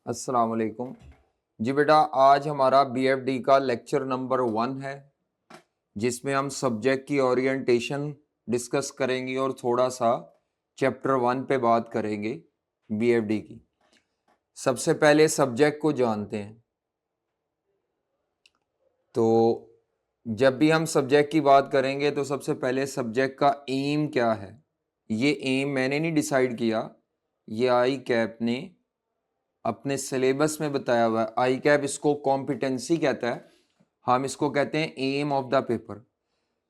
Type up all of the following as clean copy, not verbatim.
अस्सलाम वालेकुम जी बेटा। आज हमारा बीएफडी का लेक्चर नंबर 1 है, जिसमें हम सब्जेक्ट की ओरिएंटेशन डिस्कस करेंगे और थोड़ा सा चैप्टर 1 पे बात करेंगे बीएफडी की। सबसे पहले सब्जेक्ट को जानते हैं। तो जब भी हम सब्जेक्ट की बात करेंगे तो सबसे पहले सब्जेक्ट का एम क्या है। ये एम मैंने नहीं डिसाइड किया, ये आई कैप ने अपने सिलेबस में बताया हुआ है। आई कैप इसको कॉम्पिटेंसी कहता है, हम इसको कहते हैं एम ऑफ द पेपर।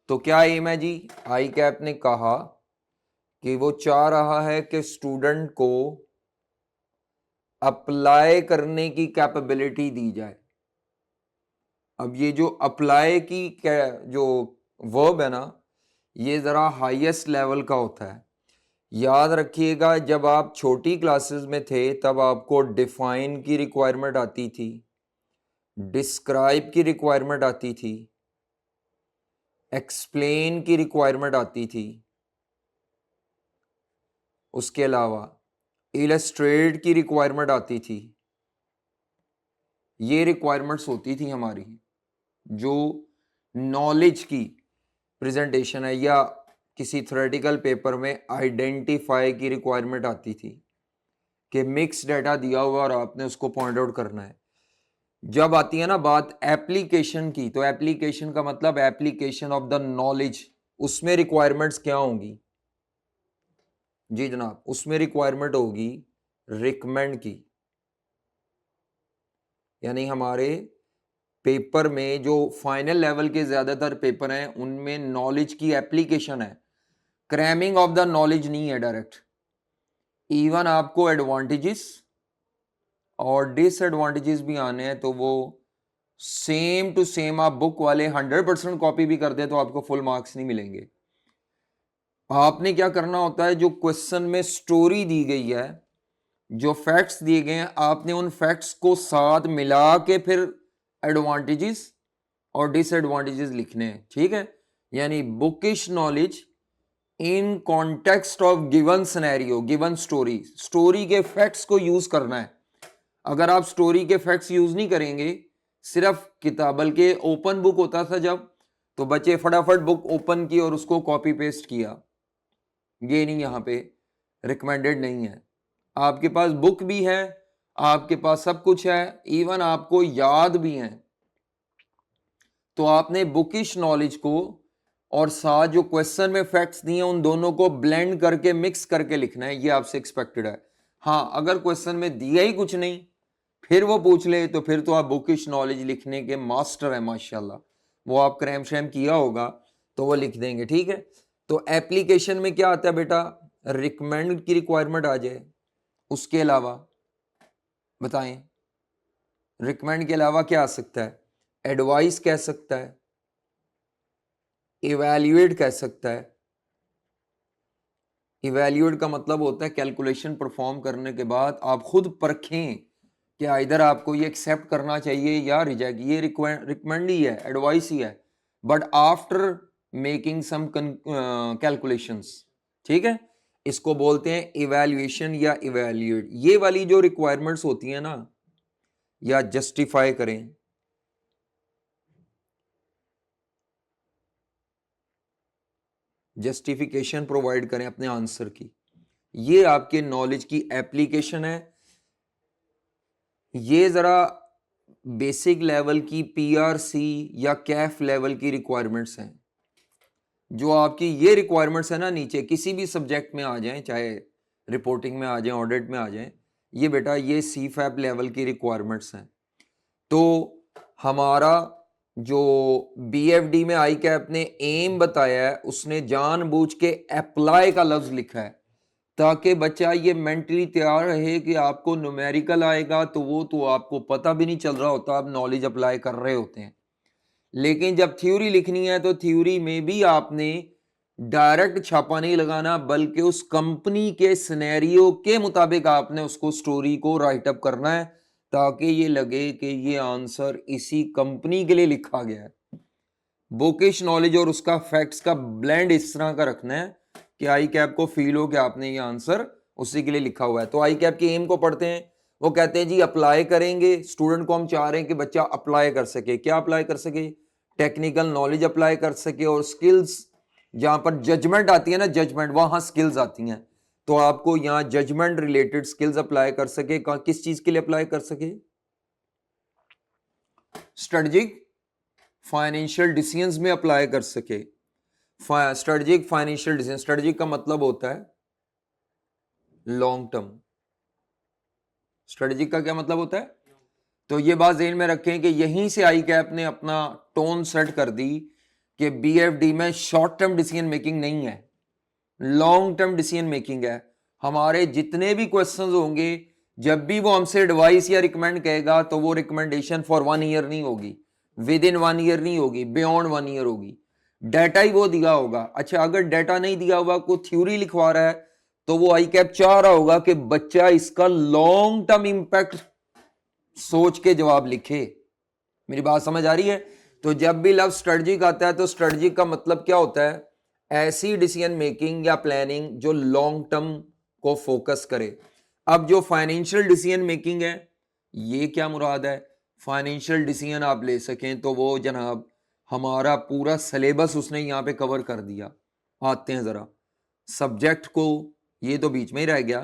तो क्या एम है जी? आई कैप ने कहा कि वो चाह रहा है कि स्टूडेंट को अप्लाई करने की कैपेबिलिटी दी जाए। अब ये जो अप्लाई की जो वर्ब है ना, ये ज़रा हाईएस्ट लेवल का होता है। याद रखिएगा, जब आप छोटी क्लासेस में थे तब आपको डिफाइन की रिक्वायरमेंट आती थी, डिस्क्राइब की रिक्वायरमेंट आती थी, एक्सप्लेन की रिक्वायरमेंट आती थी, उसके अलावा इलस्ट्रेट की रिक्वायरमेंट आती थी। ये रिक्वायरमेंट्स होती थी हमारी, जो नॉलेज की प्रेजेंटेशन है या किसी थ्योरेटिकल पेपर में आइडेंटिफाई की रिक्वायरमेंट आती थी कि मिक्स डाटा दिया हुआ और आपने उसको पॉइंट आउट करना है। जब आती है ना बात एप्लीकेशन की, तो एप्लीकेशन का मतलब एप्लीकेशन ऑफ द नॉलेज, उसमें रिक्वायरमेंट्स क्या होंगी जी जनाब? उसमें रिक्वायरमेंट होगी रिकमेंड की। यानी हमारे पेपर में जो फाइनल लेवल के ज्यादातर पेपर हैं उनमें नॉलेज की एप्लीकेशन है, क्रैमिंग ऑफ द नॉलेज नहीं है डायरेक्ट। इवन आपको एडवांटेजेस और डिसएडवांटेजेस भी आने हैं, तो वो सेम टू सेम आप बुक वाले 100% कॉपी भी कर दे तो आपको फुल मार्क्स नहीं मिलेंगे। आपने क्या करना होता है, जो क्वेश्चन में स्टोरी दी गई है, जो फैक्ट्स दिए गए हैं, आपने उन फैक्ट्स को साथ मिला के फिर एडवांटेजेस और डिसएडवांटेजेस लिखने हैं। ठीक है? यानी bookish knowledge in context of given scenario, given story, story के फैक्ट्स को यूज करना है। अगर आप स्टोरी के फैक्ट्स यूज नहीं करेंगे, सिर्फ किताबल के ओपन बुक होता था जब, तो बच्चे फटाफट बुक ओपन की और उसको कॉपी पेस्ट किया। ये नहीं, यहाँ पे रिकमेंडेड नहीं है। आपके पास बुक भी है, आपके पास सब कुछ है, इवन आपको याद भी है, तो आपने बुकिश नॉलेज को और साथ जो क्वेश्चन में फैक्ट्स दिए उन दोनों को ब्लेंड करके मिक्स करके लिखना है। ये आपसे एक्सपेक्टेड है। हाँ, अगर क्वेश्चन में दिया ही कुछ नहीं फिर वो पूछ ले, तो फिर तो आप बुकिश नॉलेज लिखने के मास्टर है माशाल्लाह। वो आप क्रैम शैम किया होगा तो वो लिख देंगे। ठीक है? तो एप्लीकेशन में क्या आता है बेटा? रिकमेंड की रिक्वायरमेंट आ जाए। उसके अलावा बताएं, रिकमेंड के अलावा क्या आ सकता है? एडवाइस कह सकता है, इवैल्यूएट कह सकता है। इवैल्यूएट का मतलब होता है कैलकुलेशन परफॉर्म करने के बाद आप खुद परखें कि इधर आपको ये एक्सेप्ट करना चाहिए या रिजेक्ट। ये रिकमेंड ही है, एडवाइस ही है, but after making some calculations. ठीक है? इसको बोलते हैं इवैल्यूएशन या इवैल्यूएट। ये वाली जो रिक्वायरमेंट्स होती है ना, या जस्टिफाई करें, जस्टिफिकेशन प्रोवाइड करें अपने आंसर की, ये आपके नॉलेज की एप्लीकेशन है। ये जरा बेसिक लेवल की पीआरसी या कैफ लेवल की रिक्वायरमेंट्स हैं। जो आपकी ये रिक्वायरमेंट्स है ना, नीचे किसी भी सब्जेक्ट में आ जाएं, चाहे रिपोर्टिंग में आ जाएं, ऑडिट में आ जाएं, ये बेटा ये सीफैप लेवल की रिक्वायरमेंट्स हैं। तो हमारा जो बीएफडी में आई कैप ने एम बताया है, उसने जानबूझ के अप्लाई का लफ्ज लिखा है ताकि बच्चा ये मेंटली तैयार रहे कि आपको न्यूमेरिकल आएगा तो वो तो आपको पता भी नहीं चल रहा होता, आप नॉलेज अप्लाई कर रहे होते हैं। लेकिन जब थ्योरी लिखनी है तो थ्योरी में भी आपने डायरेक्ट छापा नहीं लगाना, बल्कि उस कंपनी के सिनेरियो के मुताबिक आपने उसको स्टोरी को राइट अप करना है, ताकि ये लगे कि ये आंसर इसी कंपनी के लिए लिखा गया है। बुकिश नॉलेज और उसका फैक्ट्स का ब्लेंड इस तरह का रखना है कि आई कैप को फील हो कि आपने ये आंसर उसी के लिए लिखा हुआ है। तो आई कैप के एम को पढ़ते हैं। वो कहते हैं जी अप्लाई करेंगे, स्टूडेंट को हम चाह रहे हैं कि बच्चा अप्लाई कर सके। क्या अप्लाई कर सके? टेक्निकल नॉलेज अप्लाई कर सके, और स्किल्स जहां पर जजमेंट आती है ना, जजमेंट, वहां स्किल्स आती हैं। तो आपको यहाँ जजमेंट रिलेटेड स्किल्स अप्लाई कर सके। किस चीज के लिए अप्लाई कर सके? स्ट्रेटजिक फाइनेंशियल डिसीजंस में अप्लाई कर सके। स्ट्रेटजिक फाइनेंशियल डिसीजन, स्ट्रेटजिक का मतलब होता है लॉन्ग टर्म। स्ट्रेटजिक का क्या मतलब होता है? तो ये बात ज़हन में रखें कि यहीं से आई कैप ने अपना टोन सेट कर दी कि बीएफडी में शॉर्ट टर्म डिसीजन मेकिंग नहीं है, लॉन्ग टर्म डिसीजन मेकिंग है। हमारे जितने भी क्वेश्चंस होंगे, जब भी वो हमसे एडवाइस या रिकमेंड कहेगा, तो वो रिकमेंडेशन फॉर 1 ईयर नहीं होगी, विद इन 1 ईयर नहीं होगी, बियॉन्ड 1 ईयर होगी। डाटा ही वो दिया होगा। अच्छा, अगर डाटा नहीं दिया हुआ, कोई थ्योरी लिखवा रहा है, तो वो आई कैप चाह रहा होगा कि बच्चा इसका लॉन्ग टर्म इंपैक्ट सोच के जवाब लिखे। मेरी बात समझ आ रही है? तो जब भी लफ्ज स्ट्रेटजिक आता है, तो स्ट्रेटजिक का मतलब क्या होता है? ऐसी डिसीजन मेकिंग या प्लानिंग जो लॉन्ग टर्म को फोकस करे। अब जो फाइनेंशियल डिसीजन मेकिंग है, ये क्या मुराद है? फाइनेंशियल डिसीजन आप ले सकें, तो वो जनाब हमारा पूरा सिलेबस उसने यहाँ पे कवर कर दिया। आते हैं जरा सब्जेक्ट को, ये तो बीच में ही रह गया।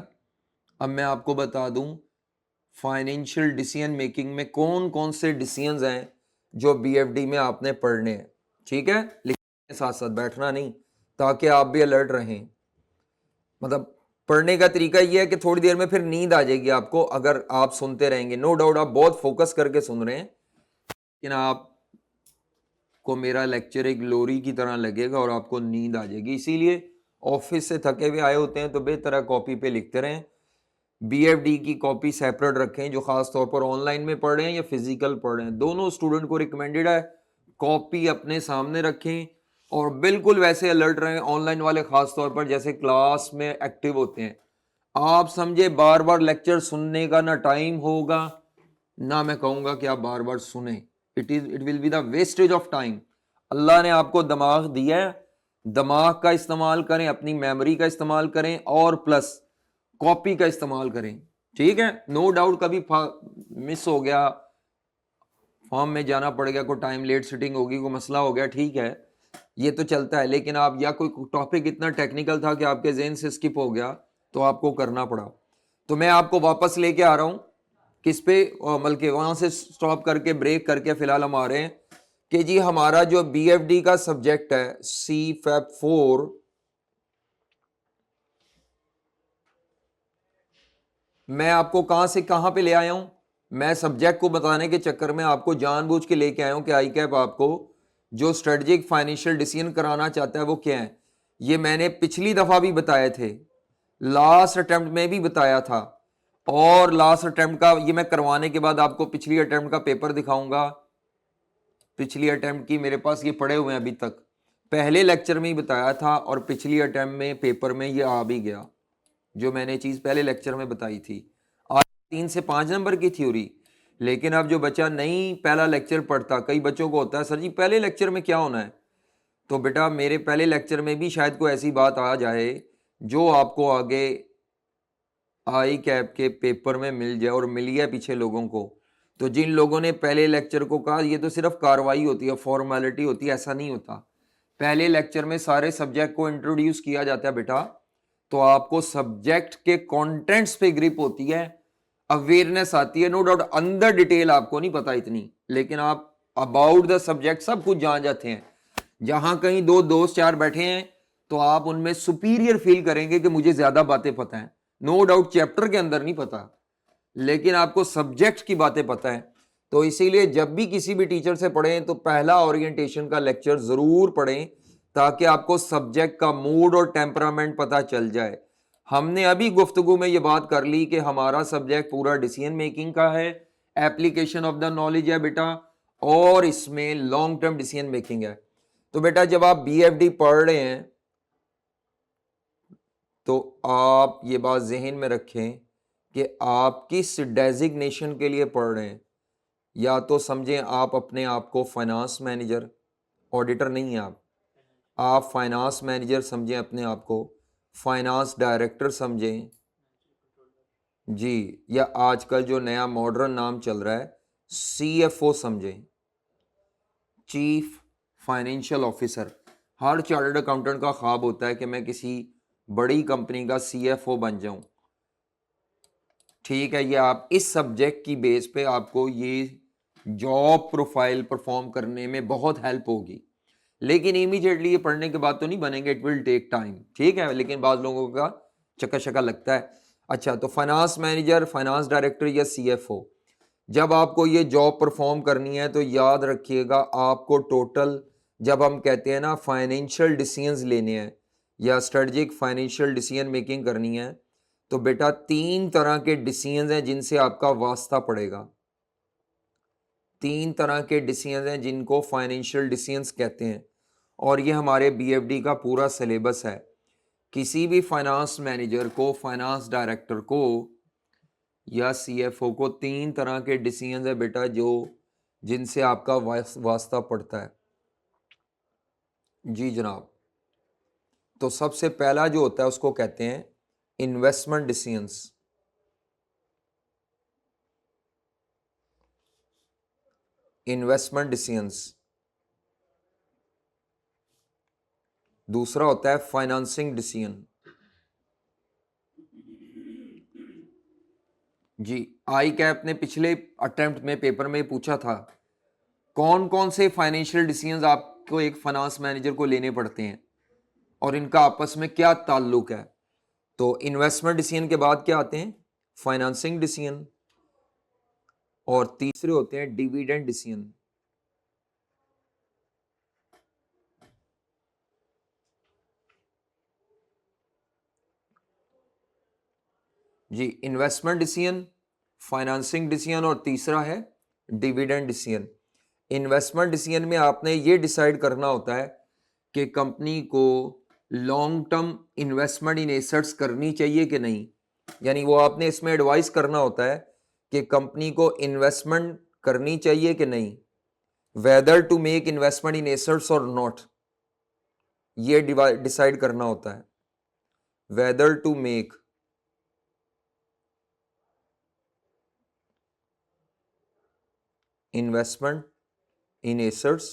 अब मैं आपको बता दूं फाइनेंशियल डिसीजन मेकिंग में कौन कौन से डिसीजंस हैं जो बीएफडी में आपने पढ़ने हैं। ठीक है, लिखने साथ साथ बैठना नहीं, ताकि आप भी अलर्ट रहें। मतलब पढ़ने का तरीका ये है कि थोड़ी देर में फिर नींद आ जाएगी आपको, अगर आप सुनते रहेंगे। नो डाउट आप बहुत फोकस करके सुन रहे हैं, लेकिन आपको मेरा लेक्चर एक लोरी की तरह लगेगा और आपको नींद आ जाएगी। इसीलिए ऑफिस से थके हुए आए होते हैं तो बेहतर कॉपी पे लिखते रहें। बीएफडी की कॉपी सेपरेट रखें, जो खास तौर पर ऑनलाइन में पढ़ रहे हैं या फिजिकल पढ़ रहे हैं, दोनों स्टूडेंट को रिकमेंडेड है कॉपी अपने सामने रखें। और बिल्कुल वैसे अलर्ट रहें ऑनलाइन वाले, खास तौर पर जैसे क्लास में एक्टिव होते हैं। आप समझे बार बार लेक्चर सुनने का ना टाइम होगा, ना मैं कहूँगा कि आप बार बार सुने। It will be the wastage of time. Allah ने आपको दिमाग दिया है, दिमाग का इस्तेमाल करें, अपनी मेमोरी का इस्तेमाल करें, और प्लस कॉपी का इस्तेमाल करें। ठीक है, नो डाउट कभी मिस हो गया, फॉर्म में जाना पड़ गया, कोई टाइम लेट सिटिंग होगी, कोई मसला हो गया, ठीक है, ये तो चलता है। लेकिन आप, या कोई टॉपिक इतना टेक्निकल था कि आपके जहन से स्किप हो गया, तो आपको करना पड़ा। तो मैं आपको वापस लेके आ रहा हूं किस पे, बल्कि वहां से स्टॉप करके ब्रेक करके फिलहाल हम आ रहे हैं कि जी हमारा जो बीएफडी का सब्जेक्ट है CFEP 4, मैं आपको कहां से कहां पे ले आया हूं। मैं सब्जेक्ट को बताने के चक्कर में आपको जानबूझ के लेके आया हूं कि आई कैप आपको जो स्ट्रेटजिक फाइनेंशियल डिसीजन कराना चाहता है वो क्या है। ये मैंने पिछली दफा भी बताए थे, लास्ट अटेम्प्ट में भी बताया था, और लास्ट अटेम्प्ट का ये मैं करवाने के बाद आपको पिछली अटेम्प्ट का पेपर दिखाऊंगा। पिछली अटेम्प्ट की मेरे पास ये पड़े हुए हैं अभी तक, पहले लेक्चर में ही बताया था और पिछली अटेम्प्ट में पेपर में ये आ भी गया, जो मैंने चीज़ पहले लेक्चर में बताई थी। आज 3 से 5 नंबर की थ्योरी। लेकिन अब जो बच्चा नहीं पहला लेक्चर पढ़ता, कई बच्चों को होता है सर जी पहले लेक्चर में क्या होना है, तो बेटा मेरे पहले लेक्चर में भी शायद कोई ऐसी बात आ जाए जो आपको आगे आई कैप के पेपर में मिल जाए, और मिल गया पीछे लोगों को। तो जिन लोगों ने पहले लेक्चर को कहा ये तो सिर्फ कार्रवाई होती है, फॉर्मेलिटी होती है, ऐसा नहीं होता। पहले लेक्चर में सारे सब्जेक्ट को इंट्रोड्यूस किया जाता है बेटा, तो आपको सब्जेक्ट के कंटेंट्स पे ग्रिप होती है, अवेयरनेस आती है। नो डाउट अंदर डिटेल आपको नहीं पता इतनी, लेकिन आप अबाउट द सब्जेक्ट सब कुछ जान जाते हैं। जहां कहीं 2 दोस्त 4 बैठे हैं तो आप उनमें सुपीरियर फील करेंगे कि मुझे ज्यादा बातें पता है। नो डाउट चैप्टर के अंदर नहीं पता, लेकिन आपको सब्जेक्ट की बातें पता है। तो इसीलिए जब भी किसी भी टीचर से पढ़ें तो पहला ओरिएंटेशन का लेक्चर जरूर पढ़ें, ताकि आपको सब्जेक्ट का मूड और टेम्परामेंट पता चल जाए। हमने अभी गुफ्तगू में ये बात कर ली कि हमारा सब्जेक्ट पूरा डिसीजन मेकिंग का है, एप्लीकेशन ऑफ द नॉलेज है बेटा, और इसमें लॉन्ग टर्म डिसीजन मेकिंग है। तो बेटा जब आप बीएफडी पढ़ रहे हैं तो आप ये बात जहन में रखें कि आप किस डेजिग्नेशन के लिए पढ़ रहे हैं। या तो समझें आप अपने आप को फाइनेंस मैनेजर, ऑडिटर नहीं है आप फाइनेंस मैनेजर समझें अपने आप को, फाइनेंस डायरेक्टर समझें, जी, या आजकल जो नया मॉडर्न नाम चल रहा है CFO समझें, चीफ फाइनेंशियल ऑफिसर। हर चार्टर्ड अकाउंटेंट का ख्वाब होता है कि मैं किसी बड़ी कंपनी का CFO बन जाऊं। ठीक है, ये आप इस सब्जेक्ट की बेस पे आपको ये जॉब प्रोफाइल परफॉर्म करने में बहुत हेल्प होगी, लेकिन इमीडिएटली ये पढ़ने के बाद तो नहीं बनेंगे, इट विल टेक टाइम। ठीक है, लेकिन बाद लोगों का चक्का चक्का लगता है। अच्छा, तो फाइनेंस मैनेजर, फाइनेंस डायरेक्टर या CFO, जब आपको ये जॉब परफॉर्म करनी है तो याद रखिएगा आपको टोटल, जब हम कहते हैं ना फाइनेंशियल डिसीजंस लेने हैं या स्ट्रेटजिक फाइनेंशियल डिसीजन मेकिंग करनी है, तो बेटा 3 तरह के डिसीजंस हैं जिनसे आपका वास्ता पड़ेगा। 3 तरह के डिसीजंस हैं जिनको फाइनेंशियल डिसीजंस कहते हैं, और ये हमारे BFD का पूरा सिलेबस है। किसी भी फाइनेंस मैनेजर को, फाइनेंस डायरेक्टर को या CFO को 3 तरह के डिसीजंस है बेटा जो जिनसे आपका वास्ता पड़ता है। जी जनाब, तो सबसे पहला जो होता है उसको कहते हैं इन्वेस्टमेंट डिसीजंस। Investment decisions. दूसरा होता है फाइनेंसिंग डिसीजन। जी, आई कैप ने पिछले अटेम्प्ट में पेपर में पूछा था कौन कौन से फाइनेंशियल डिसीजंस आपको एक फाइनेंस मैनेजर को लेने पड़ते हैं और इनका आपस में क्या ताल्लुक है। तो इन्वेस्टमेंट डिसीजन के बाद क्या आते हैं, फाइनेंसिंग डिसीजन, और तीसरे होते हैं डिविडेंड डिसीजन। जी, इन्वेस्टमेंट डिसीजन, फाइनेंसिंग डिसीजन और तीसरा है डिविडेंड डिसीजन। इन्वेस्टमेंट डिसीजन में आपने ये डिसाइड करना होता है कि कंपनी को long term investment in assets करनी चाहिए कि नहीं, यानी वो आपने इसमें एडवाइस करना होता है कि कंपनी को इन्वेस्टमेंट करनी चाहिए कि नहीं, whether to make investment in assets or not, ये डिसाइड करना होता है। Whether to make investment in assets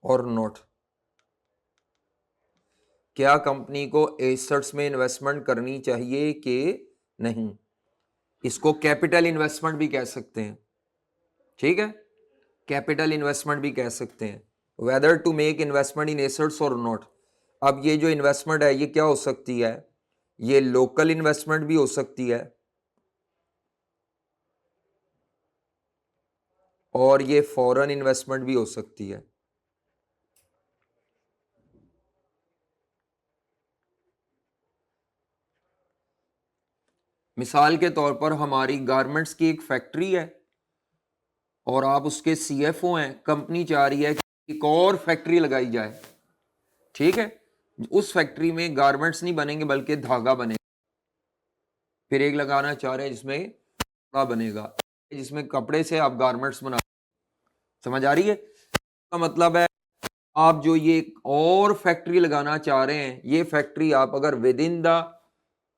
or not, क्या कंपनी को एसेट्स में इन्वेस्टमेंट करनी चाहिए कि नहीं। इसको कैपिटल इन्वेस्टमेंट भी कह सकते हैं। ठीक है, कैपिटल इन्वेस्टमेंट भी कह सकते हैं, whether to make investment in assets or not. अब ये जो इन्वेस्टमेंट है ये क्या हो सकती है, ये लोकल इन्वेस्टमेंट भी हो सकती है और ये फॉरेन इन्वेस्टमेंट भी हो सकती है। मिसाल के तौर पर हमारी गारमेंट्स की एक फैक्ट्री है और आप उसके CFO हैं, कंपनी चाह रही है कि एक और फैक्ट्री लगाई जाए। ठीक है, उस फैक्ट्री में गारमेंट्स नहीं बनेंगे बल्कि धागा बनेगा। फिर एक लगाना चाह रहे हैं जिसमें कपड़ा बनेगा, जिसमें कपड़े से आप गारमेंट्स बना। समझ आ रही है? का मतलब है आप जो ये और फैक्ट्री लगाना चाह रहे हैं, ये फैक्ट्री आप अगर विद इन द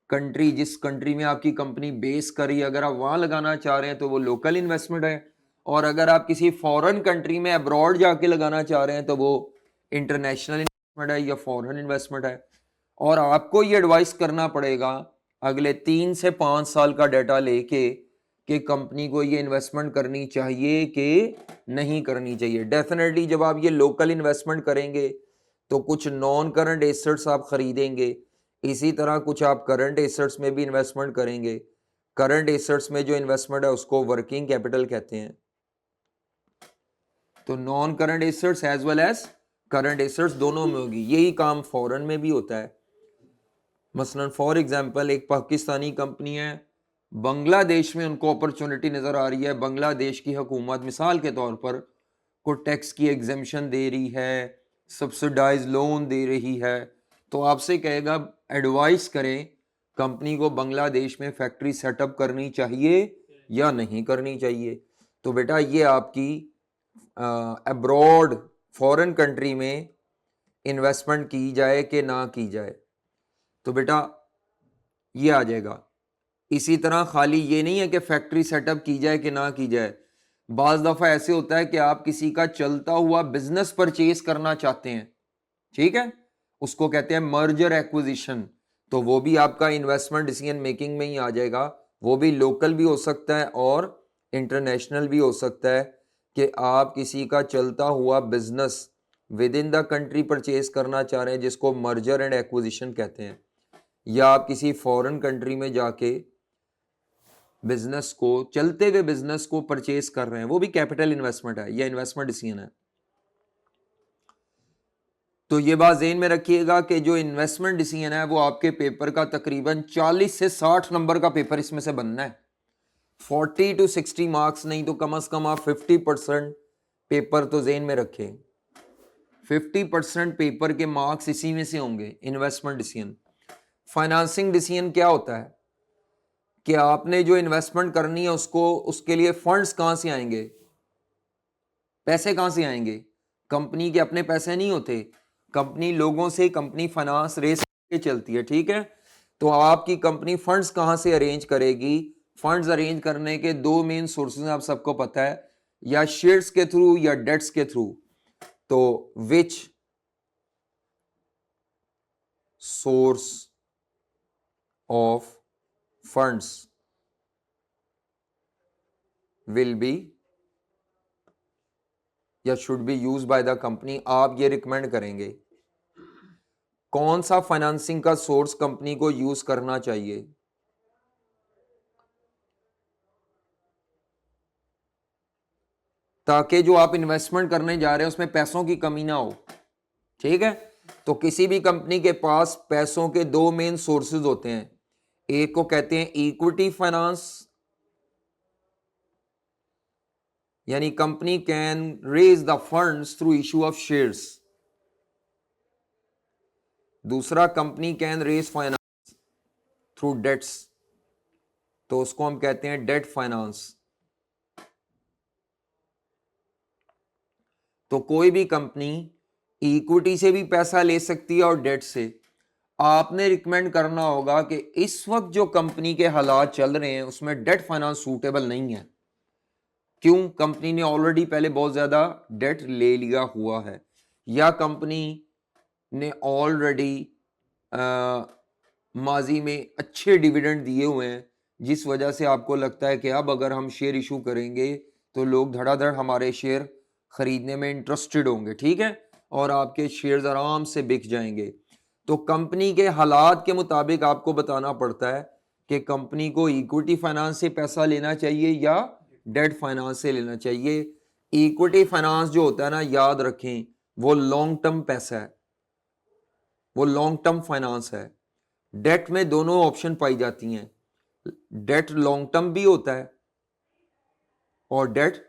कंट्री, जिस कंट्री में आपकी कंपनी बेस करी, अगर आप वहां लगाना चाह रहे हैं तो वो लोकल इन्वेस्टमेंट है, और अगर आप किसी फॉरेन कंट्री में अब्रॉड जाके लगाना चाह रहे हैं तो वो इंटरनेशनल इन्वेस्टमेंट है या फॉरेन इन्वेस्टमेंट है। और आपको ये एडवाइस करना पड़ेगा अगले 3 से 5 साल का डाटा लेके कि कंपनी को ये इन्वेस्टमेंट करनी चाहिए कि नहीं करनी चाहिए। डेफिनेटली जब आप ये लोकल इन्वेस्टमेंट करेंगे तो कुछ नॉन करंट एसेट्स आप खरीदेंगे, इसी तरह कुछ आप करंट एसेट्स में भी इन्वेस्टमेंट करेंगे। करंट एसेट्स में जो इन्वेस्टमेंट है उसको वर्किंग कैपिटल कहते हैं। तो non current assets as well as current assets दोनों में होगी। यही काम फॉरेन में भी होता है। मसलन फॉर एग्जांपल एक पाकिस्तानी कंपनी है, बांग्लादेश में उनको अपॉर्चुनिटी नजर आ रही है, बांग्लादेश की हुकूमत मिसाल के तौर पर को टैक्स की एग्जेम्पशन दे रही है, सब्सिडाइज लोन दे रही है, तो आपसे कहेगा एडवाइस करें कंपनी को बांग्लादेश में फैक्ट्री सेटअप करनी चाहिए या नहीं करनी चाहिए। तो बेटा ये आपकी अब्रॉड फॉरेन कंट्री में इन्वेस्टमेंट की जाए कि ना की जाए, तो बेटा ये आ जाएगा। इसी तरह खाली ये नहीं है कि फैक्ट्री सेटअप की जाए कि ना की जाए, बाज दफा ऐसे होता है कि आप किसी का चलता हुआ बिजनेस परचेज करना चाहते हैं, ठीक है, उसको कहते हैं मर्जर एक्विजिशन, तो वो भी आपका इन्वेस्टमेंट डिसीजन मेकिंग में ही आ जाएगा। वो भी लोकल भी हो सकता है और इंटरनेशनल भी हो सकता है कि आप किसी का चलता हुआ business with in the country purchase करना चाह रहे हैं, जिसको मर्जर एंड एक्विजिशन कहते हैं, या आप किसी फॉरेन कंट्री में जाके बिजनेस को, चलते हुए बिजनेस को परचेज कर रहे हैं, वो भी कैपिटल इन्वेस्टमेंट है या इन्वेस्टमेंट डिसीजन है। तो ये बात ज़हन में रखिएगा कि जो इन्वेस्टमेंट डिसीजन है वो आपके पेपर का तकरीबन 40 से 60 नंबर का पेपर इसमें से बनना है। 40 to 60 मार्क्स नहीं तो कम से कम आप 50% पेपर तो ज़हन में रखें। 50% पेपर के मार्क्स इसी में से होंगे। इन्वेस्टमेंट डिसीजन, फाइनेंसिंग डिसीजन क्या होता है कि आपने जो इन्वेस्टमेंट करनी है उसको, उसके लिए फंड्स कहां से आएंगे, पैसे कहां से आएंगे। कंपनी के अपने पैसे नहीं होते, कंपनी लोगों से, कंपनी फाइनेंस रेस के चलती है, ठीक है। तो आपकी कंपनी फंड्स कहां से अरेंज करेगी। फंड्स अरेंज करने के दो मेन सोर्सेज आप सबको पता है, या शेयर्स के थ्रू या डेट्स के थ्रू। तो which source of funds will be या should be use by the company, आप ये रिकमेंड करेंगे कौन सा फाइनेंसिंग का सोर्स कंपनी को यूज करना चाहिए। ताकि जो आप इन्वेस्टमेंट करने जा रहे हैं उसमें पैसों की कमी ना हो, ठीक है। तो किसी भी कंपनी के पास पैसों के दो मेन सोर्सेज होते हैं, एक को कहते हैं इक्विटी फाइनेंस, यानी company can raise the funds through issue of shares. दूसरा, company can raise finance through debts, तो उसको हम कहते हैं डेट फाइनेंस। तो कोई भी कंपनी इक्विटी से भी पैसा ले सकती है और डेट से। आपने रिकमेंड करना होगा कि इस वक्त जो कंपनी के हालात चल रहे हैं उसमें डेट फाइनेंस सूटेबल नहीं है। क्यों? कंपनी ने ऑलरेडी पहले बहुत ज्यादा डेट ले लिया हुआ है, या कंपनी ने ऑलरेडी माजी में अच्छे डिविडेंड दिए हुए हैं, जिस वजह से आपको लगता है कि अब अगर हम शेयर इशू करेंगे तो लोग धड़ाधड़ हमारे शेयर खरीदने में इंटरेस्टेड होंगे, ठीक है, और आपके शेयर्स आराम से बिक जाएंगे। तो कंपनी के हालात के मुताबिक आपको बताना पड़ता है कि कंपनी को इक्विटी फाइनेंस से पैसा लेना चाहिए या डेट फाइनेंस से लेना चाहिए। इक्विटी फाइनेंस जो होता है ना, याद रखें, वो लॉन्ग टर्म पैसा है, वो लॉन्ग टर्म फाइनेंस है। डेट में दोनों ऑप्शन पाई जाती हैं, डेट लॉन्ग टर्म भी होता है और डेट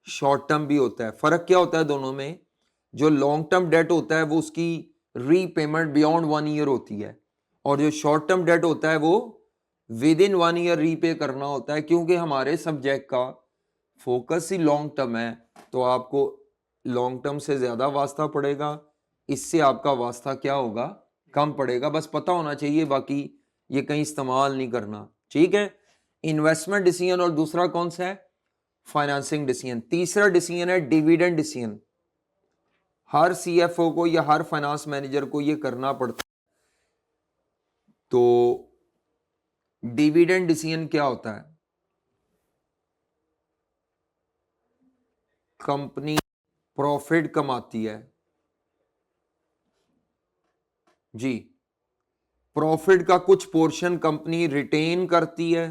शॉर्ट टर्म भी होता है। फर्क क्या होता है दोनों में? जो लॉन्ग टर्म डेट होता है वो उसकी रीपेमेंट बियॉन्ड 1 ईयर होती है, और जो शॉर्ट टर्म डेट होता है वो विद इन 1 ईयर रीपे करना होता है। क्योंकि हमारे सब्जेक्ट का फोकस ही लॉन्ग टर्म है, तो आपको लॉन्ग टर्म से ज्यादा वास्ता पड़ेगा, इससे आपका वास्ता क्या होगा, कम पड़ेगा। बस पता होना चाहिए, बाकी ये कहीं इस्तेमाल नहीं करना, ठीक है। इन्वेस्टमेंट डिसीजन, और दूसरा कौन सा है? Financing decision. तीसरा डिसीजन है डिविडेंड डिसीजन। हर सीएफओ को या हर फाइनेंस मैनेजर को ये करना पड़ता है। तो डिविडेंड डिसीजन क्या होता है? कंपनी प्रॉफिट कमाती है जी, प्रॉफिट का कुछ पोर्शन कंपनी रिटेन करती है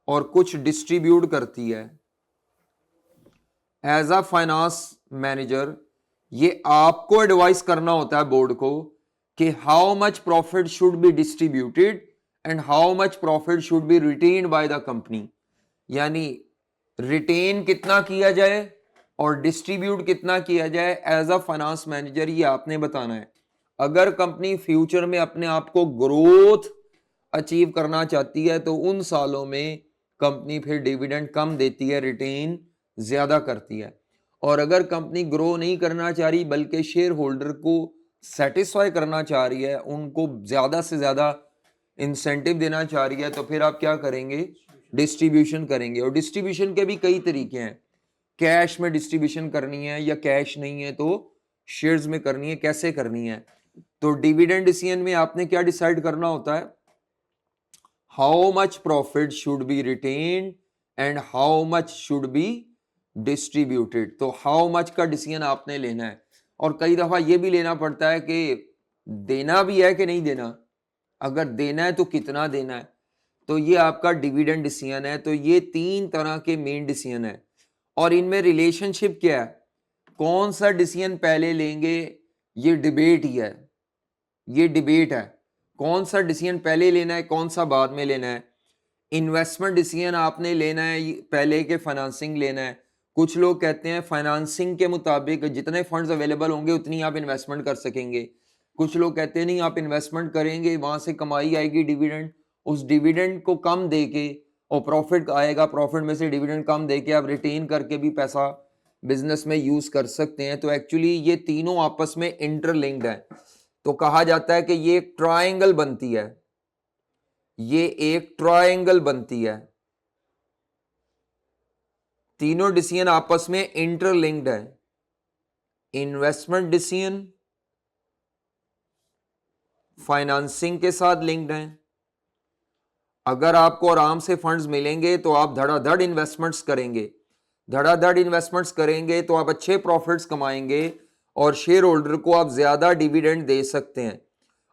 और कुछ डिस्ट्रीब्यूट करती है। एज अ फाइनेंस मैनेजर ये आपको एडवाइस करना होता है बोर्ड को कि how much profit should be distributed and how much profit should be retained bye the company. यानी रिटेन कितना किया जाए और डिस्ट्रीब्यूट कितना किया जाए, एज अ फाइनेंस मैनेजर ये आपने बताना है। अगर कंपनी फ्यूचर में अपने आप को ग्रोथ अचीव करना चाहती है तो उन सालों में कंपनी फिर डिविडेंड कम देती है, रिटेन ज्यादा करती है। और अगर कंपनी ग्रो नहीं करना चाह रही बल्कि शेयर होल्डर को सेटिस्फाई करना चाह रही है, उनको ज्यादा से ज्यादा इंसेंटिव देना चाह रही है, तो फिर आप क्या करेंगे, डिस्ट्रीब्यूशन करेंगे। और डिस्ट्रीब्यूशन के भी कई तरीके हैं, कैश में डिस्ट्रीब्यूशन करनी है या कैश नहीं है तो शेयर्स में करनी है, कैसे करनी है। तो डिविडेंड डिसीजन में आपने क्या डिसाइड करना होता है, how much profit should be retained and how much should be distributed. तो हाउ मच का डिसीजन आपने लेना है, और कई दफा ये भी लेना पड़ता है कि देना भी है कि नहीं देना, अगर देना है तो कितना देना है। तो ये आपका डिविडेंड डिसीजन है। तो ये 3 तरह के मेन डिसीजन है, और इनमें रिलेशनशिप क्या है, कौन सा डिसीजन पहले लेंगे, ये डिबेट ही है, ये डिबेट है, कौन सा डिसीजन पहले लेना है, कौन सा बाद में लेना है। इन्वेस्टमेंट डिसीजन आपने लेना है पहले के फाइनेंसिंग लेना है। कुछ लोग कहते हैं फाइनेंसिंग के मुताबिक जितने फंड्स अवेलेबल होंगे उतनी आप इन्वेस्टमेंट कर सकेंगे। कुछ लोग कहते हैं नहीं, आप इन्वेस्टमेंट करेंगे, वहां से कमाई आएगी डिविडेंड, उस डिविडेंड को कम देके और प्रॉफिट आएगा, प्रॉफिट में से डिविडेंड कम देके आप रिटेन करके भी पैसा बिजनेस में यूज कर सकते हैं। तो एक्चुअली ये तीनों आपस में इंटरलिंक्ड है। तो कहा जाता है कि ये एक ट्रायंगल बनती है, ये एक ट्रायंगल बनती है, तीनों डिसीजन आपस में इंटरलिंक्ड है। इन्वेस्टमेंट डिसीजन फाइनेंसिंग के साथ लिंक्ड है। अगर आपको आराम से फंड्स मिलेंगे तो आप धड़ाधड़ इन्वेस्टमेंट्स करेंगे, धड़ाधड़ इन्वेस्टमेंट्स करेंगे तो आप अच्छे प्रॉफिट्स कमाएंगे और शेयर होल्डर को आप ज्यादा डिविडेंड दे सकते हैं।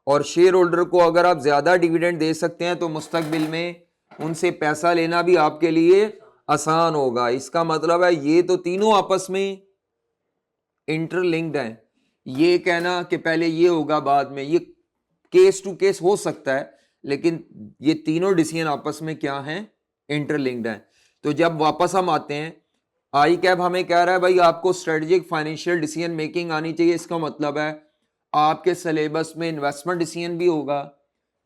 और शेयर होल्डर को अगर आप ज्यादा डिविडेंड दे सकते हैं तो मुस्तकबिल में उनसे पैसा लेना भी आपके लिए आसान होगा। इसका मतलब है ये तो तीनों आपस में इंटरलिंक्ड हैं। ये कहना कि पहले ये होगा बाद में, ये केस टू केस हो सकता है, लेकिन ये तीनों डिसीजन आपस में क्या हैं, इंटरलिंक्ड हैं। तो जब वापस हम आते हैं, आई कैप हमें कह रहा है भाई आपको स्ट्रेटेजिक फाइनेंशियल डिसीजन मेकिंग आनी चाहिए। इसका मतलब है आपके सिलेबस में इन्वेस्टमेंट डिसीजन भी होगा,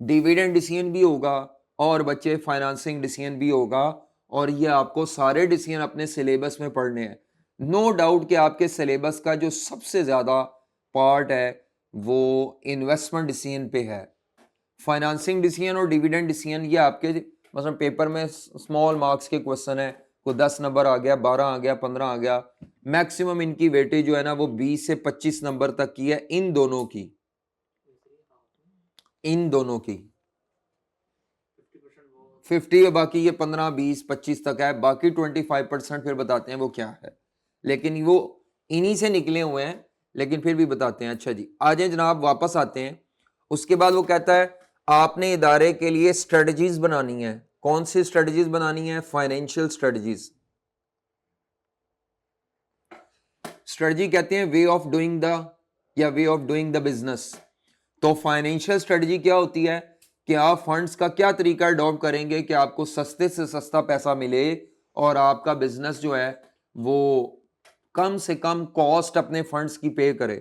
डिविडेंड डिसीजन भी होगा और बच्चे फाइनेंसिंग डिसीजन भी होगा, और ये आपको सारे डिसीजन अपने सिलेबस में पढ़ने हैं। नो डाउट कि आपके सिलेबस का जो सबसे ज्यादा पार्ट है वो इन्वेस्टमेंट डिसीजन पे है। फाइनेंसिंग डिसीजन और डिविडेंड डिसीजन ये आपके मतलब पेपर में स्मॉल मार्क्स के क्वेश्चन है, कोई 10 नंबर आ गया, 12 आ गया, 15 आ गया, मैक्सिमम इनकी वेटेज जो है ना वो 20 से 25 नंबर तक की है, इन दोनों की, इन दोनों की 50, बाकी ये 15, 20, 25 तक है, बाकी 25% फिर बताते हैं वो क्या है, लेकिन वो इन्हीं से निकले हुए हैं, लेकिन फिर भी बताते हैं। अच्छा जी, आ जाए जनाब, वापस आते हैं। उसके बाद वो कहता है आपने इदारे के लिए स्ट्रेटजीज बनानी है। कौन सी स्ट्रेटजीज बनानी है? Financial strategies. स्ट्रेटजी कहते हैं वे ऑफ डूइंग द या way of doing the business. तो फाइनेंशियल स्ट्रेटजी क्या होती है कि आप फंड्स का क्या तरीका अडॉप्ट करेंगे कि आपको सस्ते से सस्ता पैसा मिले और आपका बिजनेस जो है वो कम से कम कॉस्ट अपने फंड्स की पे करे।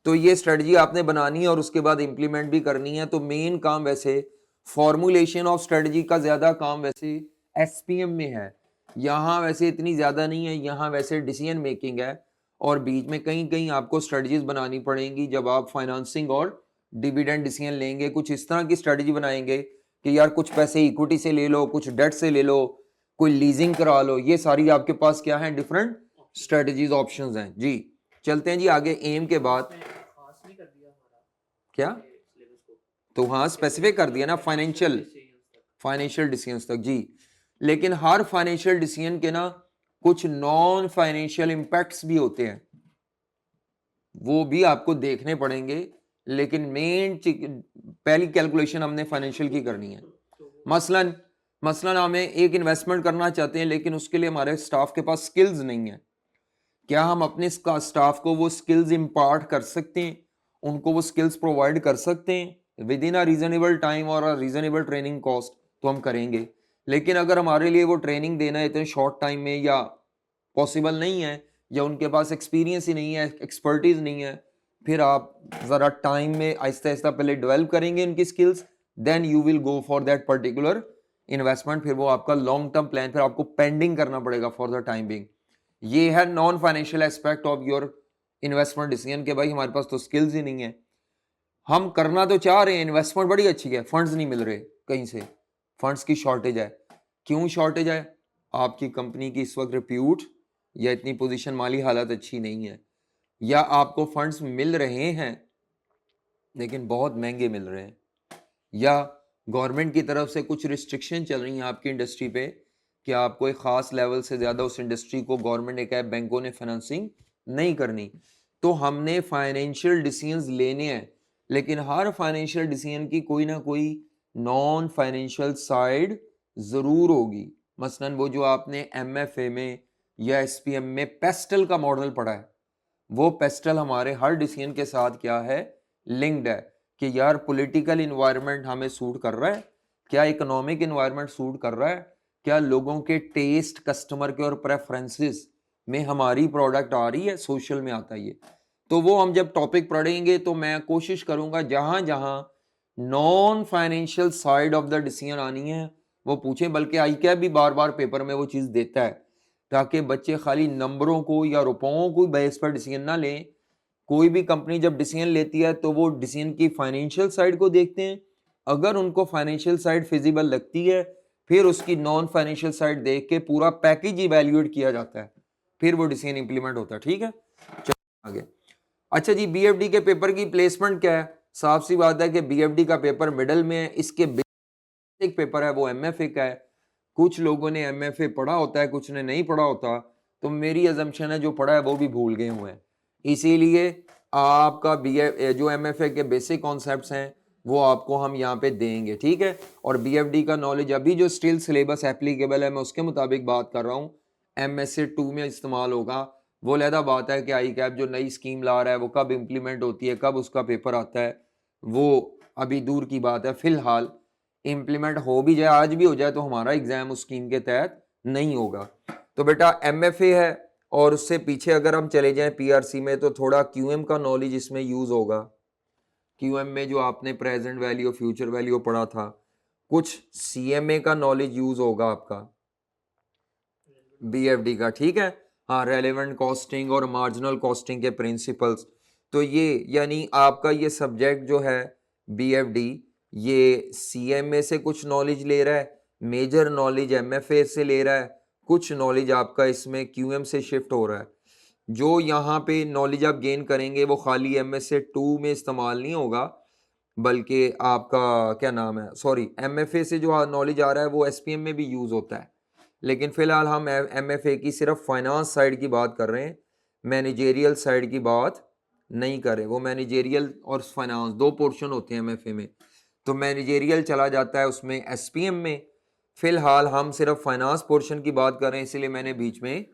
तो ये स्ट्रेटजी आपने बनानी है और उसके बाद इंप्लीमेंट भी करनी है। तो मेन काम वैसे फॉर्मुलेशन ऑफ स्ट्रेटजी का ज्यादा काम वैसे एसपीएम में है, यहाँ वैसे इतनी ज्यादा नहीं है, यहाँ वैसे डिसीजन मेकिंग है और बीच में कहीं कहीं आपको स्ट्रेटजीज बनानी पड़ेंगी जब आप फाइनेंसिंग और डिविडेंड डिसीजन लेंगे। कुछ इस तरह की स्ट्रेटजी बनाएंगे कि यार कुछ पैसे इक्विटी से ले लो, कुछ डेट से ले लो, कोई लीजिंग करा लो। ये सारी आपके पास क्या है, डिफरेंट स्ट्रेटजीज ऑप्शंस हैं जी। चलते हैं जी आगे। एम के बाद क्या, तो हाँ स्पेसिफिक कर दिया ना, फाइनेंशियल डिसीजंस तक जी। लेकिन हर फाइनेंशियल डिसीजन के ना कुछ नॉन फाइनेंशियल इंपैक्ट्स भी होते हैं, वो भी आपको देखने पड़ेंगे, लेकिन मेन पहली कैलकुलेशन हमने फाइनेंशियल की करनी है। मसलन हमें एक इन्वेस्टमेंट करना चाहते हैं लेकिन उसके लिए हमारे स्टाफ के पास स्किल्स नहीं है। क्या हम अपने स्टाफ को वो स्किल्स इम्पार्ट कर सकते हैं, उनको वो स्किल्स प्रोवाइड कर सकते हैं with in a reasonable time और अ रीजनेबल ट्रेनिंग कॉस्ट? तो हम करेंगे। लेकिन अगर हमारे लिए वो ट्रेनिंग देना इतने शॉर्ट टाइम में या पॉसिबल नहीं है, या उनके पास एक्सपीरियंस ही नहीं है, एक्सपर्टीज नहीं है, फिर आप ज़रा टाइम में आहिस्ता आहिस्ता पहले डेवलप करेंगे इनकी skills, then you will go for that particular investment. फिर वो आपका लॉन्ग टर्म प्लान फिर आपको पेंडिंग करना पड़ेगा फॉर द टाइम बिंग। ये है non financial aspect of your investment decision के भाई हमारे पास तो स्किल्स ही नहीं है, हम करना तो चाह रहे हैं, इन्वेस्टमेंट बड़ी अच्छी है, फंड्स नहीं मिल रहे कहीं से, फंड्स की शॉर्टेज है। क्यों शॉर्टेज है? आपकी कंपनी की इस वक्त रिप्यूट या इतनी पोजीशन माली हालत अच्छी नहीं है, या आपको फंड्स मिल रहे हैं लेकिन बहुत महंगे मिल रहे हैं, या गवर्नमेंट की तरफ से कुछ रिस्ट्रिक्शन चल रही हैं आपकी इंडस्ट्री पे कि आपको एक खास लेवल से ज़्यादा उस इंडस्ट्री को गवर्नमेंट ने कहा, बैंकों ने फाइनेंसिंग नहीं करनी। तो हमने फाइनेंशियल डिसीजंस लेने हैं, लेकिन हर फाइनेंशियल डिसीजन की कोई ना कोई नॉन फाइनेंशियल साइड ज़रूर होगी। मसलन वो जो आपने एमएफए में या एसपीएम में पेस्टल का मॉडल पढ़ा है, वो पेस्टल हमारे हर डिसीजन के साथ क्या है, लिंक्ड है कि यार पॉलिटिकल इन्वायरमेंट हमें सूट कर रहा है, क्या इकोनॉमिक इन्वायरमेंट सूट कर रहा है, क्या लोगों के टेस्ट, कस्टमर के और प्रेफरेंसेस में हमारी प्रोडक्ट आ रही है, सोशल में आता है ये। तो वो हम जब टॉपिक पढ़ेंगे तो मैं कोशिश करूंगा जहां जहां non financial side of the decision आनी है वो पूछें, बल्कि आई क्या भी बार बार पेपर में वो चीज देता है ताकि बच्चे खाली नंबरों को या रुपयों को बेस पर डिसीजन ना लें। कोई भी कंपनी जब डिसीजन लेती है तो वो डिसीजन की फाइनेंशियल साइड को देखते हैं, अगर उनको फाइनेंशियल साइड फिजिबल लगती है फिर उसकी नॉन फाइनेंशियल साइड देख के पूरा पैकेज इवैल्यूएट किया जाता है, फिर वो डिसीजन इंप्लीमेंट होता है। ठीक है, चलो आगे। अच्छा जी, बीएफडी के पेपर की प्लेसमेंट क्या है? साफ सी बात है कि बीएफडी का पेपर मिडल में है, इसके बेसिक पेपर है वो एमएफए का है। कुछ लोगों ने एमएफए पढ़ा होता है, कुछ ने नहीं पढ़ा होता, तो मेरी अजम्पशन है जो पढ़ा है वो भी भूल गए हुए हैं। इसीलिए आपका जो एमएफए के बेसिक कॉन्सेप्ट्स हैं वो आपको हम यहाँ पे देंगे, ठीक है। और बीएफडी का नॉलेज अभी जो स्टिल सिलेबस एप्लीकेबल है मैं उसके मुताबिक बात कर रहा हूँ, एमएसए 2 में इस्तेमाल होगा। वो अलहदा बात है कि आई कैप जो नई स्कीम ला रहा है वो कब इम्प्लीमेंट होती है, कब उसका पेपर आता है, वो अभी दूर की बात है। फिलहाल इम्प्लीमेंट हो भी जाए, आज भी हो जाए, तो हमारा एग्जाम उस स्कीम के तहत नहीं होगा। तो बेटा एमएफए है, और उससे पीछे अगर हम चले जाएं पीआरसी में तो थोड़ा क्यूएम का नॉलेज इसमें यूज होगा। क्यूएम में जो आपने प्रेजेंट वैल्यू फ्यूचर वैल्यू पढ़ा था, कुछ सीएमए का नॉलेज यूज होगा आपका बीएफडी का, ठीक है। हाँ, रेलेवेंट कॉस्टिंग और मार्जिनल कॉस्टिंग के प्रिंसिपल्स। तो ये यानी आपका ये सब्जेक्ट जो है बीएफडी, ये सीएमए से कुछ नॉलेज ले रहा है, मेजर नॉलेज एमएफए से ले रहा है, कुछ नॉलेज आपका इसमें क्यूएम से शिफ्ट हो रहा है। जो यहाँ पे नॉलेज आप गेन करेंगे वो खाली एमएसए 2 में इस्तेमाल नहीं होगा, बल्कि आपका क्या नाम है, सॉरी, एमएफए से जो नॉलेज आ रहा है वो एसपीएम में भी यूज होता है। लेकिन फिलहाल हम एमएफए की सिर्फ फाइनेंस साइड की बात कर रहे हैं, मैनेजेरियल साइड की बात नहीं कर रहे। वो मैनेजेरियल और फाइनेंस दो पोर्शन होते हैं एमएफए में, तो मैनेजेरियल चला जाता है उसमें एसपीएम में। फिलहाल हम सिर्फ फाइनेंस पोर्शन की बात कर रहे हैं, इसलिए मैंने बीच में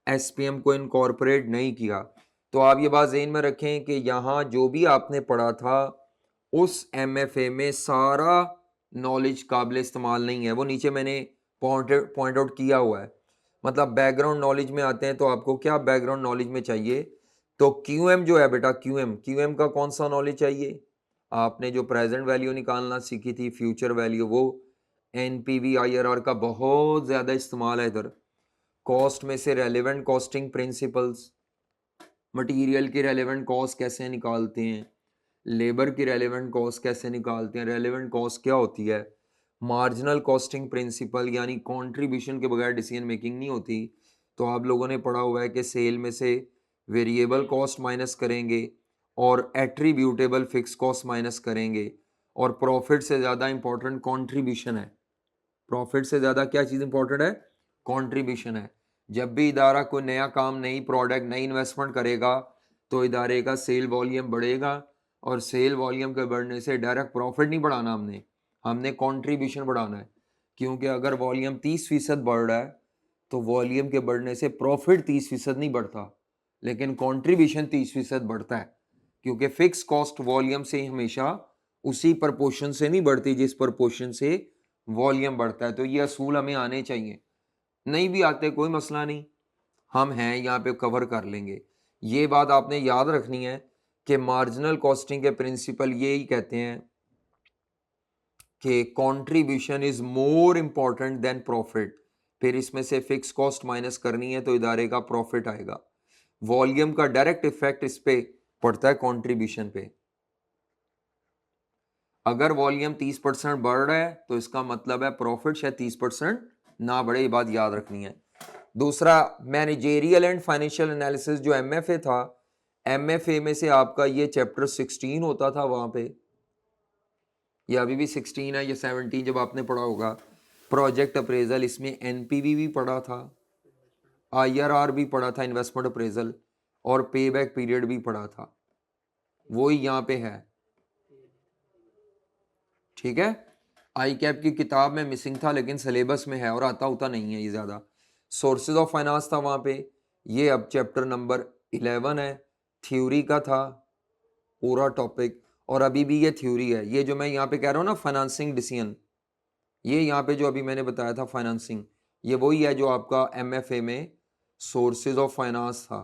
एसपीएम को इनकॉर्पोरेट नहीं किया। तो आप ये बात ज़हन में रखें कि यहाँ जो भी आपने पढ़ा था उस एमएफए में सारा नॉलेज काबिल इस्तेमाल नहीं है, वो नीचे मैंने पॉइंट आउट किया हुआ है। मतलब बैकग्राउंड नॉलेज में आते हैं तो आपको क्या बैकग्राउंड नॉलेज में चाहिए, तो क्यूएम जो है बेटा, क्यूएम का कौन सा नॉलेज चाहिए? आपने जो प्रेजेंट वैल्यू निकालना सीखी थी, फ्यूचर वैल्यू, वो एनपीवी आईआरआर का बहुत ज़्यादा इस्तेमाल है इधर। कॉस्ट में से रेलेवेंट कॉस्टिंग प्रिंसिपल्स, मटेरियल की रेलेवेंट कॉस्ट कैसे निकालते हैं, लेबर की रेलेवेंट कॉस्ट कैसे निकालते हैं, रेलेवेंट कॉस्ट क्या होती है, मार्जिनल कॉस्टिंग प्रिंसिपल यानी कंट्रीब्यूशन के बगैर डिसीजन मेकिंग नहीं होती। तो आप लोगों ने पढ़ा हुआ है कि सेल में से वेरिएबल कॉस्ट माइनस करेंगे और एट्रीब्यूटेबल फिक्स कॉस्ट माइनस करेंगे, और प्रॉफिट से ज़्यादा इंपॉर्टेंट कंट्रीब्यूशन है। प्रॉफिट से ज़्यादा क्या चीज़ इंपॉर्टेंट है? कंट्रीब्यूशन है। जब भी इदारा कोई नया काम, नई प्रोडक्ट, नई इन्वेस्टमेंट करेगा तो इदारे का सेल वॉल्यूम बढ़ेगा, और सेल वॉल्यूम के बढ़ने से डायरेक्ट प्रॉफिट नहीं बढ़ाना हमने कंट्रीब्यूशन बढ़ाना है। क्योंकि अगर वॉल्यूम 30% बढ़ रहा है तो वॉल्यूम के बढ़ने से प्रॉफिट 30% नहीं बढ़ता, लेकिन कंट्रीब्यूशन 30% बढ़ता है। क्योंकि फिक्स कॉस्ट वॉल्यूम से हमेशा उसी प्रपोर्शन से नहीं बढ़ती जिस प्रपोर्शन से वॉल्यूम बढ़ता है। तो ये असूल हमें आने चाहिए, नहीं भी आते कोई मसला नहीं, हम हैं यहाँ पे कवर कर लेंगे। ये बात आपने याद रखनी है कि मार्जिनल कॉस्टिंग के प्रिंसिपल ये ही कहते हैं कि contribution is more important than profit. फिर इसमें से फिक्स कॉस्ट माइनस करनी है तो इदारे का प्रॉफिट आएगा। वॉल्यूम का डायरेक्ट इफेक्ट इस पे पड़ता है कंट्रीब्यूशन पे। अगर वॉल्यूम 30% बढ़ रहा है तो इसका मतलब है प्रॉफिट शायद 30% ना बढ़े, ये बात याद रखनी है। दूसरा मैनेजेरियल एंड फाइनेंशियल एनालिसिस जो एमएफए था, एमएफए में से आपका ये चैप्टर 16 होता था वहां पे, ये अभी भी 16 है, ये 17 जब आपने पढ़ा होगा। प्रोजेक्ट अप्रेजल, इसमें एनपीवी भी पढ़ा था, आईआरआर भी पढ़ा था, इन्वेस्टमेंट अप्रेजल, और पे बैक पीरियड भी पढ़ा था, वो ही यहाँ पे है। ठीक है, आई कैप की किताब में मिसिंग था लेकिन सिलेबस में है और आता होता नहीं है ये ज्यादा। सोर्सेज ऑफ फाइनेंस था वहां पे, ये अब चैप्टर नंबर 11 है, थ्योरी का था पूरा टॉपिक, और अभी भी ये थ्योरी है। ये जो मैं यहाँ पे कह रहा हूँ ना फाइनेंसिंग डिसीजन, ये यहाँ पे जो अभी मैंने बताया था फाइनेंसिंग, ये वही है जो आपका एमएफए में सोर्सेज ऑफ फाइनेंस था।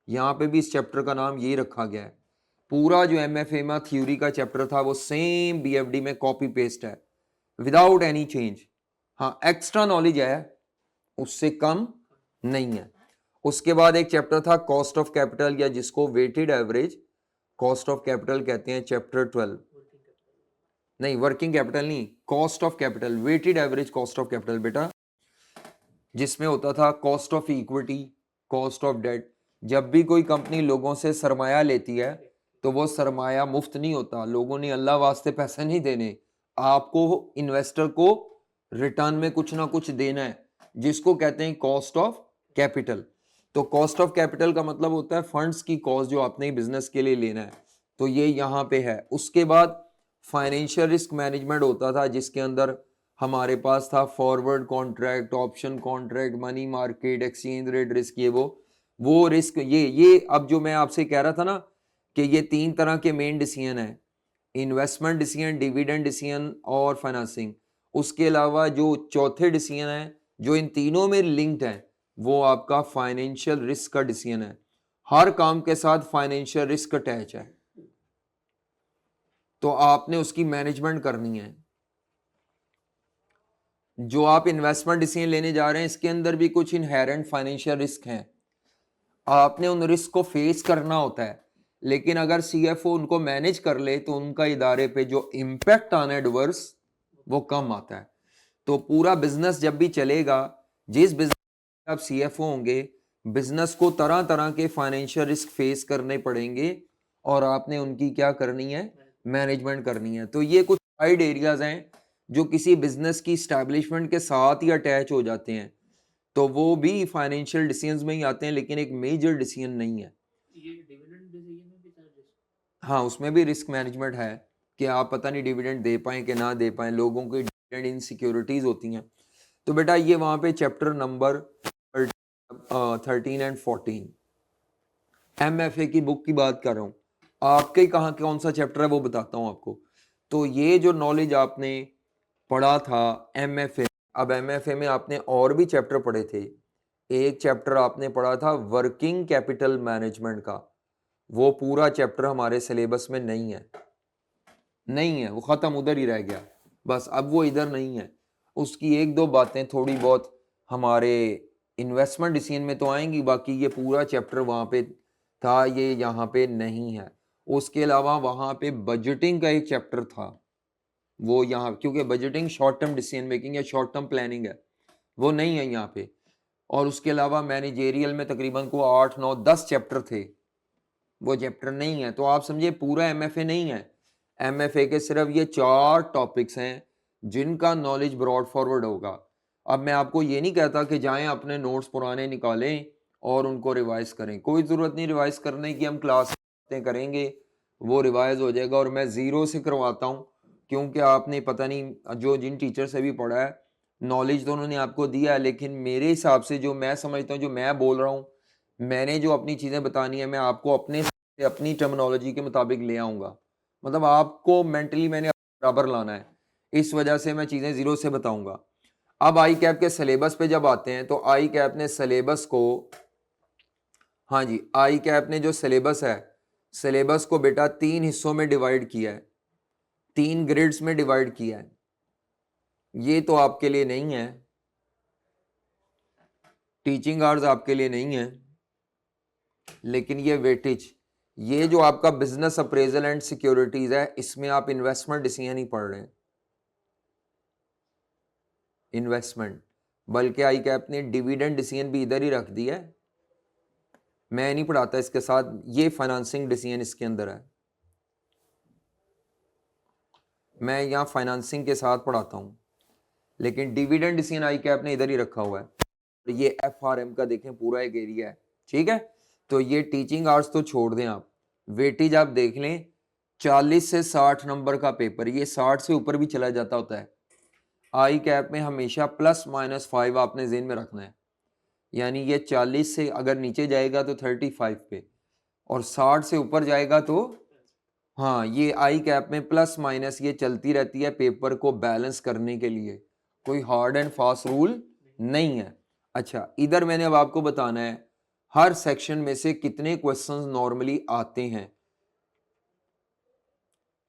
यहाँ पे भी इस चैप्टर का नाम यही रखा गया है। पूरा जो एमएफए में थ्योरी का चैप्टर था वो सेम बीएफडी में कॉपी पेस्ट है विदाउट एनी चेंज। हाँ, एक्स्ट्रा नॉलेज है, उससे कम नहीं है। उसके बाद एक चैप्टर था कॉस्ट ऑफ कैपिटल, या जिसको weighted average cost of capital कहते हैं, चैप्टर 12। नहीं, वर्किंग कैपिटल नहीं, cost of capital, weighted average cost of capital बेटा, जिसमें होता था cost of equity, cost of debt. जब भी कोई कंपनी लोगों से सरमाया लेती है तो वो सरमाया मुफ्त नहीं होता, लोगों ने अल्लाह वास्ते पैसे नहीं देने, आपको इन्वेस्टर को रिटर्न में कुछ ना कुछ देना है, जिसको कहते हैं कॉस्ट ऑफ कैपिटल। तो कॉस्ट ऑफ कैपिटल का मतलब होता है फंड्स की कॉस्ट जो आपने बिजनेस के लिए लेना है, तो ये यहाँ पे है। उसके बाद फाइनेंशियल रिस्क मैनेजमेंट होता था, जिसके अंदर हमारे पास था forward contract, option contract, money market, exchange rate risk, ये वो रिस्क, ये अब जो मैं आपसे कह रहा था ना कि ये 3 तरह के मेन डिसीजन है, इन्वेस्टमेंट डिसीजन, डिविडेंड डिसीजन और फाइनेंसिंग। उसके अलावा जो चौथे डिसीजन है जो इन तीनों में लिंक्ड है, वो आपका फाइनेंशियल रिस्क का डिसीजन है। हर काम के साथ फाइनेंशियल रिस्क अटैच है, तो आपने उसकी मैनेजमेंट करनी है। जो आप इन्वेस्टमेंट डिसीजन लेने जा रहे हैं इसके अंदर भी कुछ इनहेरेंट फाइनेंशियल रिस्क हैं, आपने उन रिस्क को फेस करना होता है। लेकिन अगर सीएफओ उनको मैनेज कर ले तो उनका इदारे पे जो इम्पैक्ट आना है एडवर्स, वो कम आता है। तो पूरा बिजनेस जब भी चलेगा, जिस बिजनेस आप सीएफओ होंगे, बिजनेस को तरह तरह के फाइनेंशियल रिस्क फेस करने पड़ेंगे और आपने उनकी क्या करनी है, मैनेजमेंट करनी है। तो ये कुछ साइड एरियाज हैं जो किसी बिजनेस की स्टैब्लिशमेंट के साथ ही अटैच हो जाते हैं, तो वो भी फाइनेंशियल डिसीजंस में ही आते हैं, लेकिन एक मेजर डिसीजन नहीं है। ये डिविडेंड डिसीजन में भी रिस्क, हाँ उसमें भी रिस्क मैनेजमेंट है कि आप पता नहीं डिविडेंड दे पाए कि ना दे पाए, लोगों की डिविडेंड इनसिक्योरिटीज होती हैं। तो बेटा ये वहां पे चैप्टर नंबर 13 एंड 14 एमएफए की बुक की बात कर रहा हूँ, आपके कहाँ कौन सा चैप्टर है वो बताता हूँ आपको। तो ये जो नॉलेज आपने पढ़ा था एमएफए, अब एमएफए में आपने और भी चैप्टर पढ़े थे। एक चैप्टर आपने पढ़ा था वर्किंग कैपिटल मैनेजमेंट का, वो पूरा चैप्टर हमारे सिलेबस में नहीं है, नहीं है, वो खत्म, उधर ही रह गया बस, अब वो इधर नहीं है। उसकी एक दो बातें थोड़ी बहुत हमारे इन्वेस्टमेंट डिसीजन में तो आएंगी, बाकी ये पूरा चैप्टर वहां पे था, ये यहाँ पे नहीं है। उसके अलावा वहां पे बजटिंग का एक चैप्टर था, वो यहाँ, क्योंकि budgeting short term decision making या शॉर्ट टर्म प्लानिंग है, वो नहीं है यहाँ पे। और उसके अलावा मैनेजेरियल में तकरीबन को 8 9 10 चैप्टर थे, वो चैप्टर नहीं है। तो आप समझिए पूरा एमएफए नहीं है, एमएफए के सिर्फ ये 4 टॉपिक्स हैं जिनका नॉलेज ब्रॉड फॉरवर्ड होगा। अब मैं आपको ये नहीं कहता कि जाएं अपने नोट्स पुराने निकालें और उनको रिवाइज करें, कोई ज़रूरत नहीं रिवाइज करने की, हम क्लास करेंगे वो रिवाइज हो जाएगा। और मैं ज़ीरो से करवाता हूँ, क्योंकि आपने पता नहीं जो जिन टीचर से भी पढ़ा है, नॉलेज तो उन्होंने आपको दिया है, लेकिन मेरे हिसाब से जो मैं समझता हूँ, जो मैं बोल रहा हूँ, मैंने जो अपनी चीज़ें बतानी है, मैं आपको अपनी टर्मिनोलॉजी के मुताबिक ले आऊँगा, मतलब आपको मेंटली मैंने बराबर लाना है, इस वजह से मैं चीज़ें ज़ीरो से बताऊँगा। अब आई कैप के सिलेबस पे जब आते हैं तो आई कैप ने सिलेबस को, हाँ जी, आई कैप ने जो सिलेबस है, सिलेबस को बेटा 3 हिस्सों में डिवाइड किया है, 3 ग्रिड्स में डिवाइड किया है। ये तो आपके लिए नहीं है, टीचिंग आवर्स आपके लिए नहीं है, लेकिन ये वेटेज, ये जो आपका बिजनेस अप्रेजल एंड सिक्योरिटीज है, इसमें आप इन्वेस्टमेंट डिसीजन ही पढ़ रहे हैं, इन्वेस्टमेंट, बल्कि आई कैप ने डिविडेंड डिसीजन भी इधर ही रख दिया है, मैं नहीं पढ़ाता इसके साथ, ये फाइनेंसिंग डिसीजन इसके अंदर है, मैं यहाँ फाइनेंसिंग के साथ पढ़ाता हूँ, लेकिन डिविडेंड डिसीजन आई कैप ने इधर ही रखा हुआ है। ये FRM का देखें पूरा एक एरिया है, ठीक है। तो ये टीचिंग आवर्स तो छोड़ दें आप, वेटेज आप देख लें, 40 से 60 नंबर का पेपर, ये 60 से ऊपर भी चला जाता होता है। आई कैप में हमेशा +-5 आपने जेहन में रखना है, यानी ये 40 से अगर नीचे जाएगा तो 35 पे, और 60 से ऊपर जाएगा तो हाँ, ये आई कैप में +- ये चलती रहती है पेपर को बैलेंस करने के लिए, कोई हार्ड एंड फास्ट रूल नहीं है। अच्छा, इधर मैंने अब आपको बताना है हर सेक्शन में से कितने क्वेश्चंस नॉर्मली आते हैं।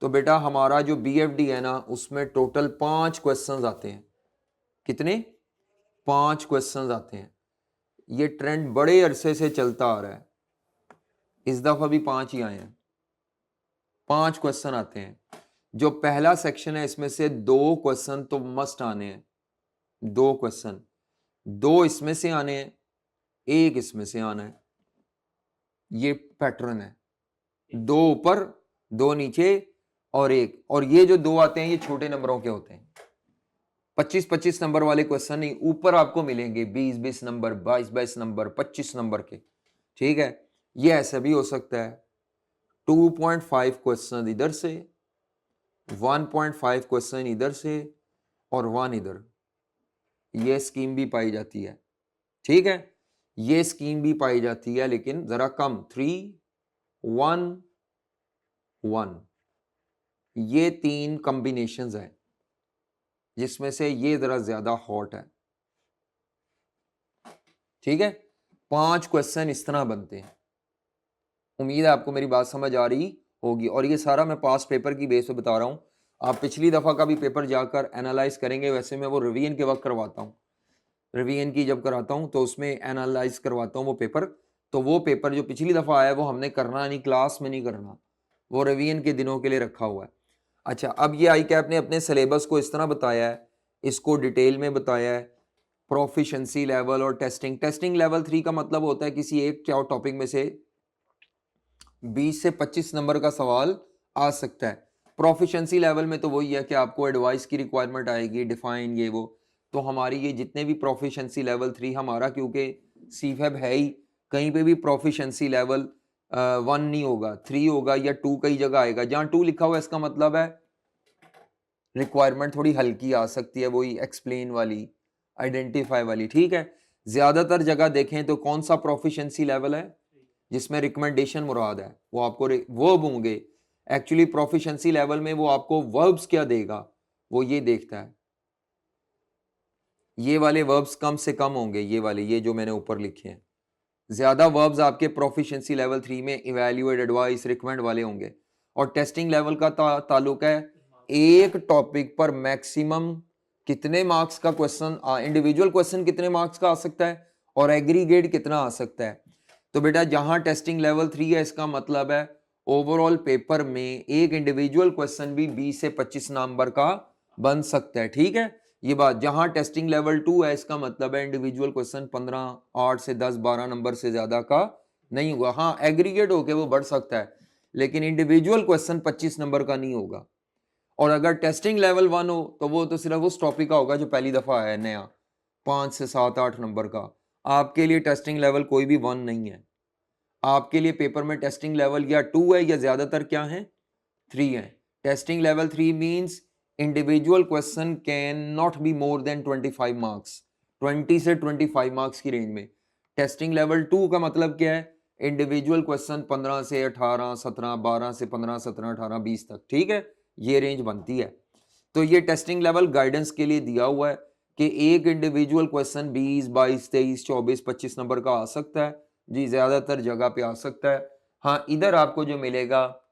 तो बेटा हमारा जो BFD है ना, उसमें टोटल 5 क्वेश्चंस आते हैं। कितने? 5 क्वेश्चंस आते हैं। ये ट्रेंड बड़े अरसे से चलता आ रहा है, इस दफा भी 5 ही आए हैं, 5 क्वेश्चन आते हैं। जो पहला सेक्शन है इसमें से 2 क्वेश्चन तो मस्ट आने हैं, 2 क्वेश्चन, 2 इसमें से आने हैं, 1 इसमें से आना है, ये पैटर्न है, 2 ऊपर 2 नीचे और 1, और ये जो 2 आते हैं ये छोटे नंबरों के होते हैं, 25-25 नंबर वाले क्वेश्चन नहीं, ऊपर आपको मिलेंगे 20-20 नंबर, 22-22 नंबर, 25 नंबर के, ठीक है। ये ऐसा भी हो सकता है 2.5 क्वेश्चन इधर से, 1.5 क्वेश्चन इधर से और 1 इधर, ये स्कीम भी पाई जाती है, ठीक है, ये स्कीम भी पाई जाती है, लेकिन जरा कम, 3-1-1, ये 3 कॉम्बिनेशंस हैं जिसमें से ये जरा ज्यादा हॉट है, ठीक है। 5 क्वेश्चन इस तरह बनते हैं। उम्मीद है आपको मेरी बात समझ आ रही होगी, और ये सारा मैं पास्ट पेपर की बेस पे बता रहा हूँ। आप पिछली दफा का भी पेपर जाकर एनालाइज करेंगे, वैसे मैं वो रिवीजन के वक्त करवाता हूँ, रिवीजन की जब कराता हूँ तो उसमें एनालाइज करवाता हूँ वो पेपर। तो वो पेपर जो पिछली दफा आया वो हमने करना नहीं, क्लास में नहीं करना, वो रिवीजन के दिनों के लिए रखा हुआ है। अच्छा, अब ये आई कैप ने अपने सिलेबस को इस तरह बताया है, इसको डिटेल में बताया है, प्रोफिशिएंसी लेवल और टेस्टिंग। टेस्टिंग लेवल 3 का मतलब होता है किसी एक टॉपिक में से 20 से 25 नंबर का सवाल आ सकता है। प्रोफिशिएंसी लेवल में तो वही है कि आपको एडवाइस की रिक्वायरमेंट आएगी, डिफाइन ये वो। तो हमारी ये जितने भी प्रोफिशिएंसी लेवल 3 हमारा, क्योंकि सीफेब है ही, कहीं पे भी प्रोफिशिएंसी लेवल 1 नहीं होगा, 3 होगा या 2 कई जगह आएगा। जहां 2 लिखा हुआ है इसका मतलब है रिक्वायरमेंट थोड़ी हल्की आ सकती है, वही एक्सप्लेन वाली, आइडेंटिफाई वाली, ठीक है। ज्यादातर जगह देखें तो कौन सा प्रोफिशिएंसी लेवल है जिसमें रिकमेंडेशन मुराद है, वो आपको वर्ब होंगे। एक्चुअली प्रोफिशिएंसी लेवल में वो आपको वर्ब्स क्या देगा वो ये देखता है, ये वाले वर्ब्स कम से कम होंगे, ये वाले, ये जो मैंने ऊपर लिखे हैं, ज्यादा वर्ब्स आपके प्रोफिशिएंसी लेवल 3 में इवैल्यूएट, एडवाइस, रिकमेंड वाले होंगे। और टेस्टिंग लेवल का ताल्लुक है एक टॉपिक पर मैक्सिमम कितने मार्क्स का क्वेश्चन, इंडिविजुअल क्वेश्चन कितने मार्क्स का आ सकता है और एग्रीगेट कितना आ सकता है। तो बेटा जहां टेस्टिंग लेवल 3 है इसका मतलब है ओवरऑल पेपर में एक इंडिविजुअल क्वेश्चन भी 20 से 25 नंबर का बन सकता है, ठीक है। ये बात, जहां टेस्टिंग लेवल 2 है इसका मतलब है इंडिविजुअल क्वेश्चन 15, 8 से 10, 12 नंबर से ज्यादा का नहीं होगा। हाँ, एग्रीगेट होके वो बढ़ सकता है, लेकिन इंडिविजुअल क्वेश्चन 25 नंबर का नहीं होगा। और अगर टेस्टिंग लेवल 1 हो तो वो तो सिर्फ उस टॉपिक का होगा जो पहली दफा है नया, 5 से 7, 8 नंबर का। आपके लिए टेस्टिंग लेवल कोई भी 1 नहीं है, आपके लिए पेपर में टेस्टिंग लेवल या 2 है या ज्यादातर क्या है, 3 है। Testing level 3 means individual question can not be more than 25 marks, 20 से 25 मार्क्स की रेंज में। टेस्टिंग लेवल 2 का मतलब क्या है, इंडिविजुअल क्वेश्चन 15 से 18, 17, 12 से 15, 17, 18, 20 तक, ठीक है, ये रेंज बनती है। तो ये टेस्टिंग लेवल गाइडेंस के लिए दिया हुआ है कि एक इंडिविजुअल क्वेश्चन 20, 22, 23, 24, 25 नंबर का आ सकता है जी, ज्यादातर जगह पे आ सकता है। हाँ, इधर आपको जो मिलेगा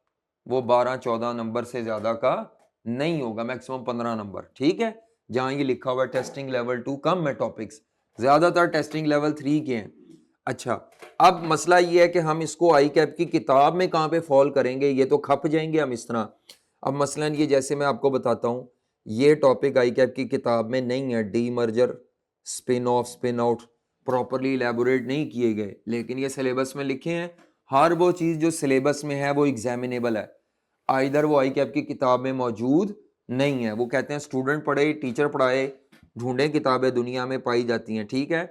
वो 12-14 नंबर से ज्यादा का नहीं होगा, मैक्सिमम 15 नंबर, ठीक है। जहां ये लिखा हुआ है टेस्टिंग लेवल 2 कम है टॉपिक्स, ज्यादातर टेस्टिंग लेवल 3 के हैं। अच्छा, अब मसला ये है कि हम इसको आई कैप की किताब में कहाँ पे फॉल करेंगे, ये तो खप जाएंगे हम इस तरह। अब मसलन ये जैसे मैं आपको बताता हूँ, ये टॉपिक आई कैप की किताब में नहीं है, D merger, spin off, spin out properly elaborate नहीं किए गए, लेकिन ये सिलेबस में लिखे हैं। हर वो चीज़ जो सिलेबस में है वो एग्जामिनेबल है, आइदर वो आई कैप की किताब में मौजूद नहीं है। वो कहते हैं स्टूडेंट पढ़े, टीचर पढ़ाए, ढूंढे किताबें दुनिया में पाई जाती हैं, ठीक है।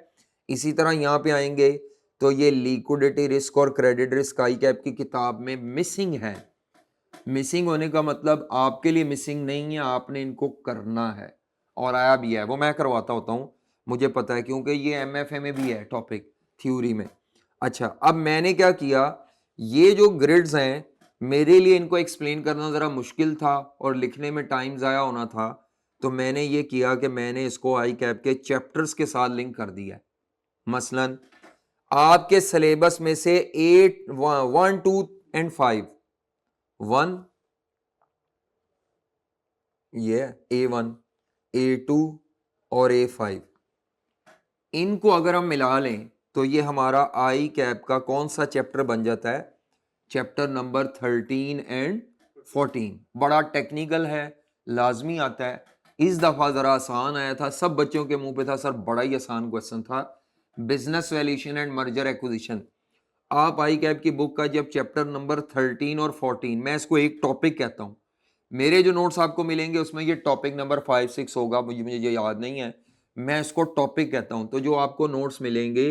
इसी तरह यहाँ पे आएंगे तो ये लिक्विडिटी रिस्क और क्रेडिट रिस्क आई कैप की किताब में मिसिंग है। मिसिंग होने का मतलब आपके लिए मिसिंग नहीं है, आपने इनको करना है, और आया भी है, वो मैं करवाता होता हूँ, मुझे पता है, क्योंकि ये एमएफए में भी है टॉपिक थ्योरी में। अच्छा, अब मैंने क्या किया, ये जो ग्रिड्स हैं मेरे लिए इनको एक्सप्लेन करना ज़रा मुश्किल था और लिखने में टाइम ज़ाया होना था, तो मैंने ये किया कि मैंने इसको आई कैप के चैप्टर्स के साथ लिंक कर दिया। मसलन आपके सिलेबस में से 8, 1, 2 एंड 5, 1 ये A1, A2 और A5, इनको अगर हम मिला लें तो ये हमारा आई कैप का कौन सा चैप्टर बन जाता है, चैप्टर नंबर 13 एंड 14। बड़ा टेक्निकल है, लाजमी आता है। इस दफा जरा आसान आया था, सब बच्चों के मुंह पे था सर बड़ा ही आसान क्वेश्चन था, business valuation and merger acquisition. आप आई कैप की बुक का जब चैप्टर नंबर 13 और 14, मैं इसको एक टॉपिक कहता हूं, मेरे जो नोट्स आपको मिलेंगे उसमें ये टॉपिक नंबर 5, 6 होगा, मुझे याद नहीं है, मैं इसको टॉपिक कहता हूं। तो जो आपको नोट्स मिलेंगे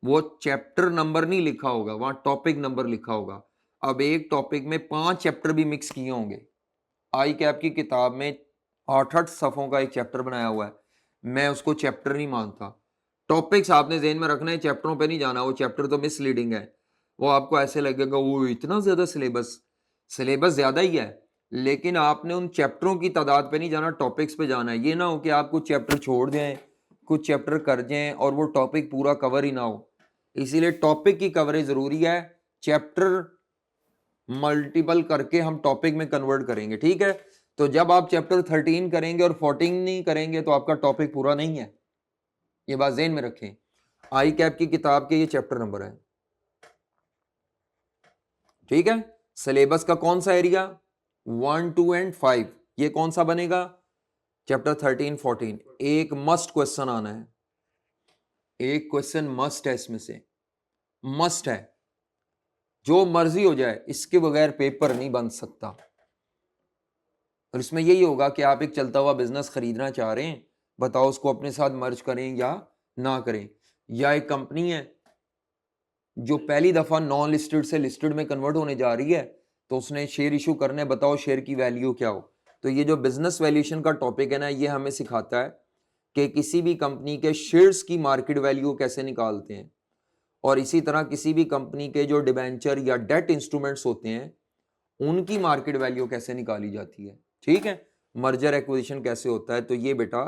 वो चैप्टर नंबर नहीं लिखा होगा, वहां टॉपिक नंबर लिखा होगा। अब एक टॉपिक में 5 चैप्टर भी मिक्स किए होंगे। आई कैप की किताब में 8-8 सफ़ों का एक चैप्टर बनाया हुआ है, मैं उसको चैप्टर नहीं मानता। टॉपिक्स आपने ज़हन में रखना है, चैप्टरों पे नहीं जाना, वो चैप्टर तो मिसलीडिंग है, वो आपको ऐसे लगेगा वो इतना ज़्यादा सिलेबस, सिलेबस ज़्यादा ही है, लेकिन आपने उन चैप्टरों की तादाद पे नहीं जाना, टॉपिक्स पे जाना है। ये ना हो कि आप कुछ चैप्टर छोड़ दें, कुछ चैप्टर कर जाएं और वो टॉपिक पूरा कवर ही ना हो। इसीलिए टॉपिक की कवरेज ज़रूरी है, चैप्टर मल्टीपल करके हम टॉपिक में कन्वर्ट करेंगे, ठीक है। तो जब आप चैप्टर 13 करेंगे और 14 नहीं करेंगे तो आपका टॉपिक पूरा नहीं है, ये बात ज़हन में रखें। आई कैप की किताब के ये चैप्टर नंबर है, ठीक है। सिलेबस का कौन सा एरिया, 1, 2 एंड 5, ये कौन सा बनेगा, चैप्टर 13, 14। एक मस्ट क्वेश्चन आना है, एक क्वेश्चन मस्ट है, इसमें से मस्ट है, जो मर्जी हो जाए इसके बगैर पेपर नहीं बन सकता। और इसमें यही होगा कि आप एक चलता हुआ बिजनेस खरीदना चाह रहे हैं, बताओ उसको अपने साथ मर्ज करें या ना करें, या एक कंपनी है जो पहली दफा नॉन लिस्टेड से लिस्टेड में कन्वर्ट होने जा रही है, तो उसने शेयर इशू करने, बताओ शेयर की वैल्यू क्या हो। तो ये जो बिजनेस वैल्यूएशन का टॉपिक है ना, ये हमें सिखाता है कि किसी भी कंपनी के शेयर्स की मार्केट वैल्यू कैसे निकालते हैं, और इसी तरह किसी भी कंपनी के जो डिबेंचर या डेट इंस्ट्रूमेंट्स होते हैं उनकी मार्केट वैल्यू कैसे निकाली जाती है, ठीक है। मर्जर एक्विजिशन कैसे होता है, तो ये बेटा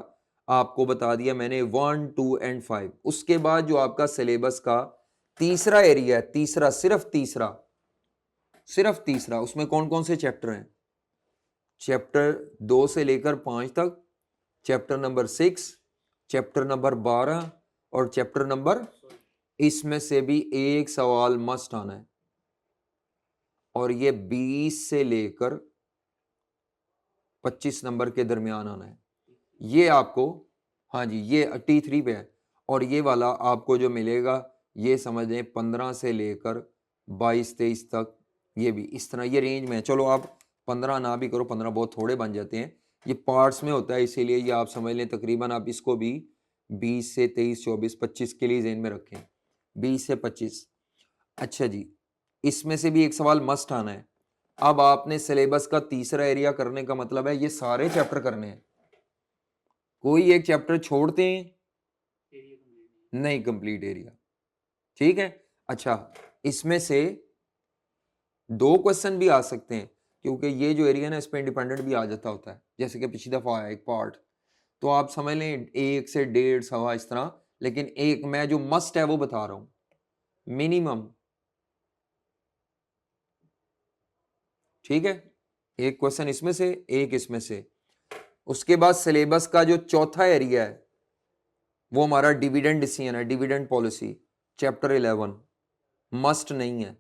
आपको बता दिया मैंने 1, 2 एंड 5। उसके बाद जो आपका सिलेबस का तीसरा एरिया है, तीसरा, सिर्फ तीसरा, उसमें कौन कौन से चैप्टर हैं, चैप्टर 2 से लेकर 5 तक, चैप्टर नंबर 6, चैप्टर नंबर 12 और चैप्टर नंबर, इसमें से भी एक सवाल मस्ट आना है, और ये 20 से लेकर 25 नंबर के दरमियान आना है। ये आपको, हाँ जी, ये T3 पे है, और ये वाला आपको जो मिलेगा ये समझ लें 15 से लेकर 22-23 तक, ये भी इस तरह ये रेंज में है। चलो आप 15 ना भी करो, 15 बहुत थोड़े बन जाते हैं, ये पार्ट्स में होता है, इसीलिए ये आप समझ लें तकरीबन आप इसको भी 20 से 23, 24, 25 के लिए जेन में रखें, 20 से 25। अच्छा जी, इसमें से भी एक सवाल मस्ट आना है। अब आपने सिलेबस का तीसरा एरिया करने का मतलब है ये सारे चैप्टर करने हैं, कोई एक चैप्टर छोड़ते हैं नहीं, कंप्लीट एरिया, ठीक है। अच्छा, इसमें से 2 क्वेश्चन भी आ सकते हैं, क्योंकि ये जो एरिया ना इस पे इंडिपेंडेंट भी आ जाता होता है, जैसे कि पिछली दफा आया एक पार्ट, तो आप समझ लें 1 से 1.5 सवा इस तरह, लेकिन एक मैं जो मस्ट है वो बता रहा हूं मिनिमम, ठीक है। एक क्वेश्चन इसमें से, एक इसमें से। उसके बाद सिलेबस का जो चौथा एरिया है वो हमारा डिविडेंड डिसीजन है, डिविडेंड पॉलिसी, चैप्टर 11, मस्ट नहीं है।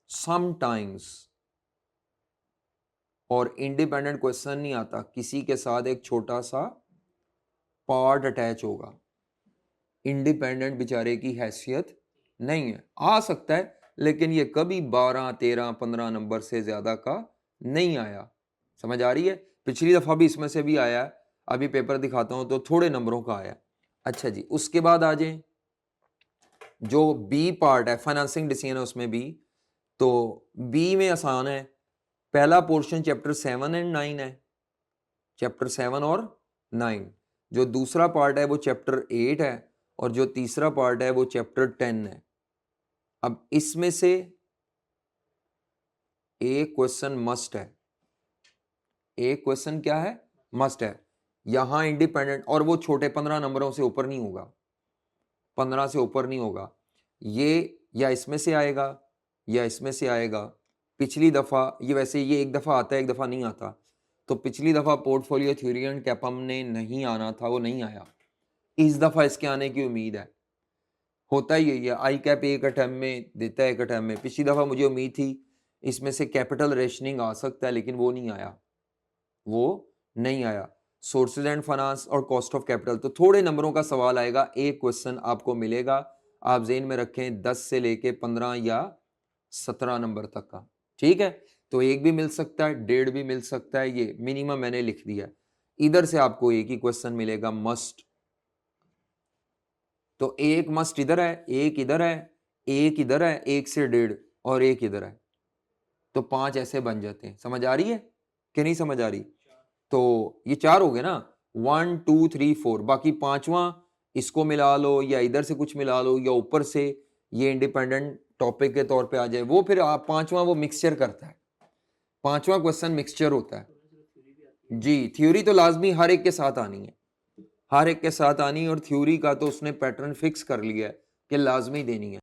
समटाइम्स और इंडिपेंडेंट क्वेश्चन नहीं आता, किसी के साथ एक छोटा सा पार्ट अटैच होगा, इंडिपेंडेंट बेचारे की हैसियत नहीं है, आ सकता है लेकिन ये कभी 12, 13, 15 नंबर से ज्यादा का नहीं आया। समझ आ रही है? पिछली दफा भी इसमें से भी आया, अभी पेपर दिखाता हूं तो थोड़े नंबरों का आया। अच्छा जी, उसके बाद आ जाए जो बी पार्ट है, फाइनेंसिंग डिसीजन है उसमें भी, तो बी में आसान है। पहला पोर्शन चैप्टर 7 एंड 9 है, चैप्टर 7 और 9। जो दूसरा पार्ट है वो चैप्टर 8 है और जो तीसरा पार्ट है वो चैप्टर 10 है। अब इसमें से एक क्वेश्चन मस्ट है, एक क्वेश्चन क्या है, मस्ट है। यहां इंडिपेंडेंट, और वो छोटे 15 नंबरों से ऊपर नहीं होगा, 15 से ऊपर नहीं होगा। ये या इसमें से आएगा या इसमें से आएगा। पिछली दफा ये, वैसे ये एक दफा आता है एक दफा नहीं आता, तो पिछली दफा पोर्टफोलियो थ्योरी एंड कैपम ने नहीं आना था, वो नहीं आया। इस दफा इसके आने की उम्मीद है। होता ही यही है, आई कैप एक अटेम्प्ट में देता है, एक अटेम्प्ट में। पिछली दफा मुझे उम्मीद थी इसमें से कैपिटल रेशनिंग आ सकता है, लेकिन वो नहीं आया, वो नहीं आया। सोर्सेज एंड फाइनेंस और कॉस्ट ऑफ कैपिटल, तो थोड़े नंबरों का सवाल आएगा, एक क्वेश्चन आपको मिलेगा। आप जेन में रखें 10 से लेके 15 या 17 नंबर तक का, ठीक है। तो एक भी मिल सकता है, डेढ़ भी मिल सकता है, ये मिनिमम मैंने लिख दिया। इधर से आपको एक ही क्वेश्चन मिलेगा, मस्ट। तो एक मस्ट इधर है, एक इधर है, एक इधर है, एक से डेढ़, और एक इधर है, तो 5 ऐसे बन जाते हैं। समझ आ रही है कि नहीं समझ आ रही? तो ये 4 हो गए ना, 1 2 3 4, बाकी 5वां इसको मिला लो या इधर से कुछ मिला लो या ऊपर से ये इंडिपेंडेंट टॉपिक के तौर पे आ जाए, वो फिर आप 5वां वो मिक्सचर करता है। 5वां क्वेश्चन मिक्सचर होता है जी। थ्योरी तो लाजमी हर एक के साथ आनी है, हर एक के साथ आनी है, और थ्योरी का तो उसने पैटर्न फिक्स कर लिया है कि लाजमी देनी है।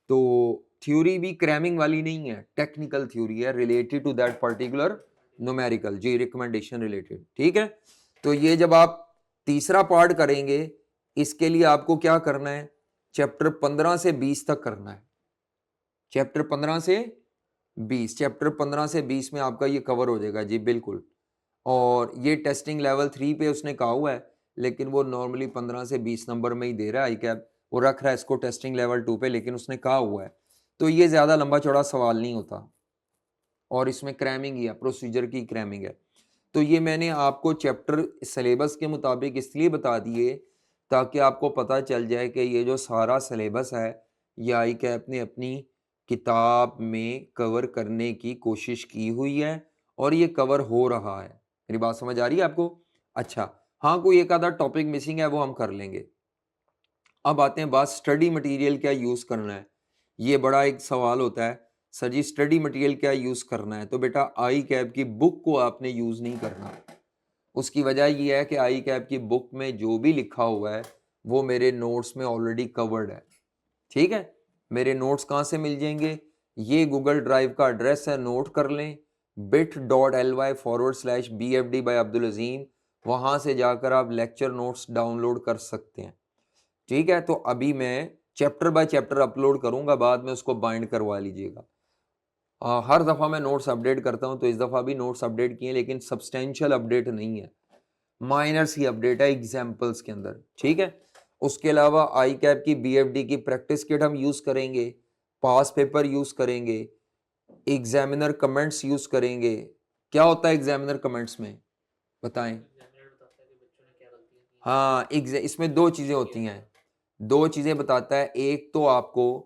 तो थ्योरी भी क्रैमिंग वाली नहीं है, टेक्निकल थ्योरी है related to that particular numerical जी, रिकमेंडेशन रिलेटेड, ठीक है। तो ये जब आप तीसरा पार्ट करेंगे, इसके लिए आपको क्या करना है, चैप्टर 15 से 20 तक करना है। चैप्टर 15 से 20, चैप्टर 15 से 20 में आपका ये कवर हो जाएगा जी, बिल्कुल। और ये टेस्टिंग लेवल 3 पे उसने कहा हुआ है, लेकिन वो नॉर्मली 15 से 20 नंबर में ही दे रहा है आई कैप, वो रख रहा है इसको टेस्टिंग लेवल 2 पे, लेकिन उसने कहा हुआ है। तो ये ज्यादा लंबा चौड़ा सवाल नहीं होता, और इसमें क्रैमिंग ही है, प्रोसीजर की क्रैमिंग है। तो ये मैंने आपको चैप्टर सिलेबस के मुताबिक इसलिए बता दिए ताकि आपको पता चल जाए कि ये जो सारा सिलेबस है ये आई कैप ने अपनी किताब में कवर करने की कोशिश की हुई है, और ये कवर हो रहा है। मेरी बात समझ आ रही है आपको? अच्छा, हाँ, कोई एक आधा टॉपिक मिसिंग है वो हम कर लेंगे। अब आते हैं बात, स्टडी मटेरियल क्या यूज करना है। ये बड़ा एक सवाल होता है, सर जी स्टडी मटेरियल क्या यूज करना है। तो बेटा आई कैप की बुक को आपने यूज नहीं करना। उसकी वजह ये है कि आई कैप की बुक में जो भी लिखा हुआ है वो मेरे नोट्स में ऑलरेडी कवर्ड है, ठीक है। मेरे नोट्स कहाँ से मिल जाएंगे, ये गूगल ड्राइव का एड्रेस है, नोट कर लें, bit.ly/BFD बाय अब्दुल अजीम। वहां से जाकर आप लेक्चर नोट्स डाउनलोड कर सकते हैं, ठीक है। तो अभी मैं चैप्टर बाय चैप्टर अपलोड करूंगा, बाद में उसको बाइंड करवा लीजिएगा। हर दफा मैं नोट्स अपडेट करता हूं, तो इस दफा भी नोट्स अपडेट किए, लेकिन सब्सटेंशियल अपडेट नहीं है, माइनर्स ही अपडेट है एग्जाम्पल्स के अंदर, ठीक है। उसके अलावा आई कैप की BFD की प्रैक्टिस किट हम यूज करेंगे, पास पेपर यूज करेंगे, एग्जामिनर कमेंट्स यूज करेंगे। क्या होता है एग्जामिनर कमेंट्स में, बताएं? हाँ, इसमें दो चीजें होती हैं, दो चीजें बताता है। एक तो आपको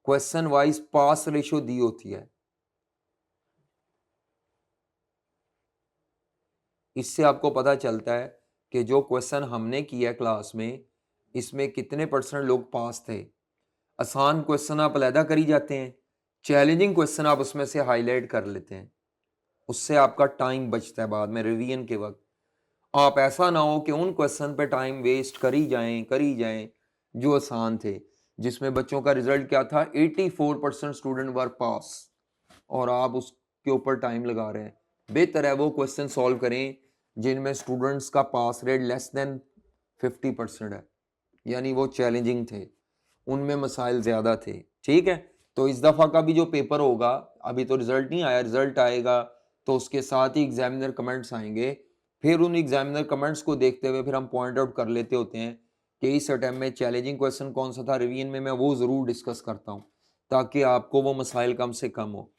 क्वेश्चन वाइज पास रेशियो दी होती है, इससे आपको पता चलता है कि जो क्वेश्चन हमने किया क्लास में इसमें कितने % लोग पास थे। आसान क्वेश्चन आप अलहदा करी जाते हैं, चैलेंजिंग क्वेश्चन आप उसमें से हाईलाइट कर लेते हैं, उससे आपका टाइम बचता है बाद में रिवीजन के वक्त। आप ऐसा ना हो कि उन क्वेश्चन पे टाइम वेस्ट करी जाएं जो आसान थे, जिसमें बच्चों का रिजल्ट क्या था, 84% स्टूडेंट वर पास, और आप उसके ऊपर टाइम लगा रहे हैं। बेहतर है वो क्वेश्चन सॉल्व करें जिनमें स्टूडेंट्स का पास रेट लेस देन 50% है, यानी वो चैलेंजिंग थे, उनमें मसाइल ज़्यादा थे। ठीक है, तो इस दफ़ा का भी जो पेपर होगा, अभी तो रिज़ल्ट नहीं आया, रिज़ल्ट आएगा तो उसके साथ ही एग्जामिनर कमेंट्स आएंगे, फिर उन एग्जामिनर कमेंट्स को देखते हुए फिर हम पॉइंट आउट कर लेते होते हैं कि इस अटेम्प्ट में चैलेंजिंग क्वेश्चन कौन सा था, रिवीजन में मैं वो ज़रूर डिस्कस करता हूँ ताकि आपको वो मसाइल कम से कम हो।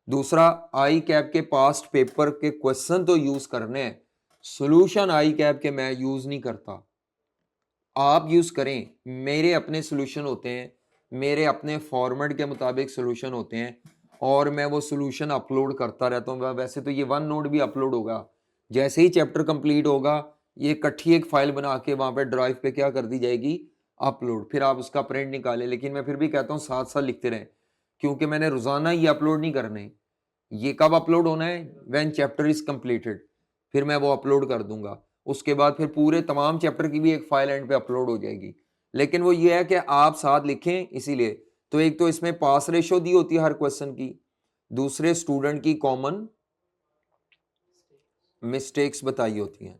दूसरा, आई कैप के पास्ट पेपर के क्वेश्चन तो यूज़ करने हैं, सोल्यूशन आई कैप के मैं यूज़ नहीं करता, आप यूज़ करें। मेरे अपने सॉल्यूशन होते हैं, मेरे अपने फॉर्मेट के मुताबिक सॉल्यूशन होते हैं और मैं वो सॉल्यूशन अपलोड करता रहता हूँ। वैसे तो ये वन नोट भी अपलोड होगा, जैसे ही चैप्टर कंप्लीट होगा ये इकट्ठी एक फाइल बना के वहाँ पे ड्राइव पे क्या कर दी जाएगी, अपलोड, फिर आप उसका प्रिंट निकालें। लेकिन मैं फिर भी कहता हूँ साथ साथ लिखते रहें, क्योंकि मैंने रोज़ाना ये अपलोड नहीं करने। ये कब अपलोड होना है, व्हेन चैप्टर इज कंप्लीटेड, फिर मैं वो अपलोड कर दूंगा। उसके बाद फिर पूरे तमाम चैप्टर की भी एक फाइल एंड पे अपलोड हो जाएगी। लेकिन वो ये है कि आप साथ लिखें, इसीलिए तो एक तो इसमें पास रेशो दी होती है हर क्वेश्चन की, दूसरे स्टूडेंट की कॉमन मिस्टेक्स बताई होती हैं,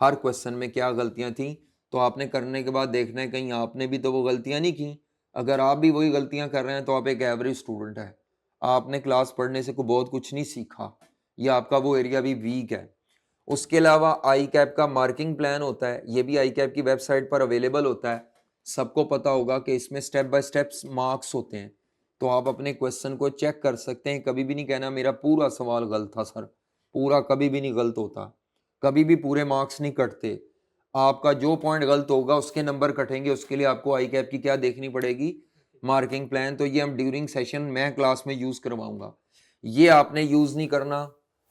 हर क्वेश्चन में क्या गलतियां थी, तो आपने करने के बाद देखना है कहीं आपने भी तो वो गलतियां नहीं की। अगर आप भी वही गलतियां कर रहे हैं तो आप एक एवरेज स्टूडेंट है, आपने क्लास पढ़ने से बहुत कुछ नहीं सीखा, या आपका वो एरिया भी वीक है। उसके अलावा आई कैप का मार्किंग प्लान होता है, ये भी आई कैप की वेबसाइट पर अवेलेबल होता है। सबको पता होगा कि इसमें स्टेप बाय स्टेप्स मार्क्स होते हैं, तो आप अपने क्वेश्चन को चेक कर सकते हैं। कभी भी नहीं कहना मेरा पूरा सवाल गलत था सर, पूरा कभी भी नहीं गलत होता, कभी भी पूरे मार्क्स नहीं कटते। आपका जो पॉइंट गलत होगा उसके नंबर कटेंगे, उसके लिए आपको आई कैप की क्या देखनी पड़ेगी, मार्किंग प्लान। तो ये हम ड्यूरिंग सेशन मैं क्लास में यूज करवाऊंगा, ये आपने यूज नहीं करना,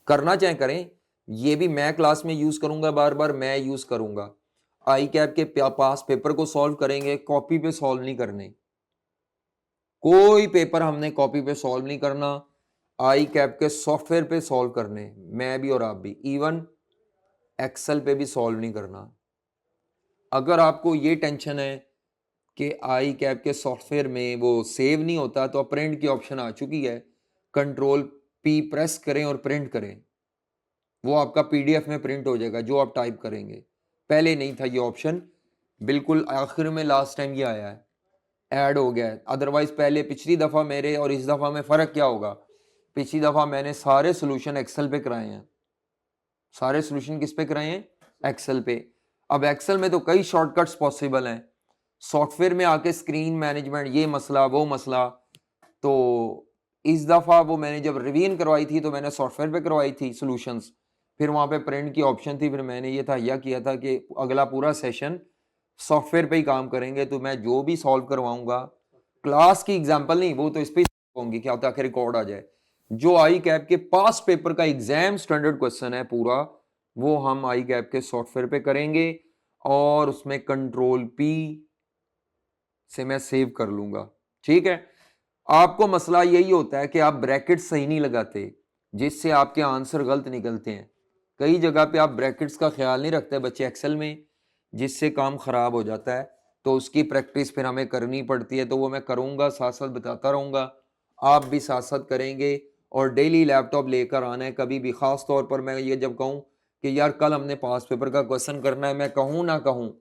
करना चाहे करें, ये भी मैं क्लास में यूज करूंगा, बार बार मैं यूज करूंगा। आई कैप के पास पेपर को सॉल्व करेंगे, कॉपी पे सॉल्व नहीं करने, कोई पेपर हमने कॉपी पे सॉल्व नहीं करना, आई कैप के सॉफ्टवेयर पे सॉल्व करने, मैं भी और आप भी, इवन एक्सेल पे भी सॉल्व नहीं करना। अगर आपको ये टेंशन है कि आई कैप के सॉफ्टवेयर में वो सेव नहीं होता, तो प्रिंट की ऑप्शन आ चुकी है, कंट्रोल पी प्रेस करें और प्रिंट करें, वो आपका पीडीएफ में प्रिंट हो जाएगा जो आप टाइप करेंगे। पहले नहीं था ये ऑप्शन, बिल्कुल आखिर में लास्ट टाइम ये आया है, ऐड हो गया है। अदरवाइज पहले पिछली दफ़ा मेरे और इस दफ़ा में फ़र्क क्या होगा, पिछली दफ़ा मैंने सारे सोल्यूशन एक्सेल पे कराए हैं, सारे सोल्यूशन किस पे कराए हैं, एक्सेल पे। अब एक्सेल में तो कई शॉर्टकट्स पॉसिबल हैं, सॉफ्टवेयर में आके स्क्रीन मैनेजमेंट, ये मसला वो मसला। तो इस दफ़ा वो मैंने जब रिवीजन करवाई थी तो मैंने सॉफ्टवेयर पे करवाई थी सॉल्यूशंस, फिर वहाँ पे प्रिंट की ऑप्शन थी, फिर मैंने ये तहैया किया था कि अगला पूरा सेशन सॉफ्टवेयर पे ही काम करेंगे, तो मैं जो भी सॉल्व करवाऊंगा, क्लास की एग्जांपल नहीं, वो तो इस पे होंगी क्या ताकि रिकॉर्ड आ जाए। जो आई कैप के पास पेपर का एग्जाम स्टैंडर्ड क्वेश्चन है पूरा, वो हम आई कैप के सॉफ्टवेयर पे करेंगे और उसमें कंट्रोल पी से मैं सेव कर लूंगा। ठीक है, आपको मसला यही होता है कि आप ब्रैकेट सही नहीं लगाते, जिससे आपके आंसर गलत निकलते हैं। कई जगह पे आप ब्रैकेट्स का ख्याल नहीं रखते बच्चे एक्सेल में, जिससे काम खराब हो जाता है। तो उसकी प्रैक्टिस फिर हमें करनी पड़ती है, तो वो मैं करूंगा, साथ साथ बताता रहूंगा, आप भी साथ साथ करेंगे। और डेली लैपटॉप लेकर आना है, कभी भी, खास तौर पर मैं ये जब कहूँ कि यार कल हमने पास पेपर का क्वेश्चन करना है, मैं कहूँ ना कहूँ,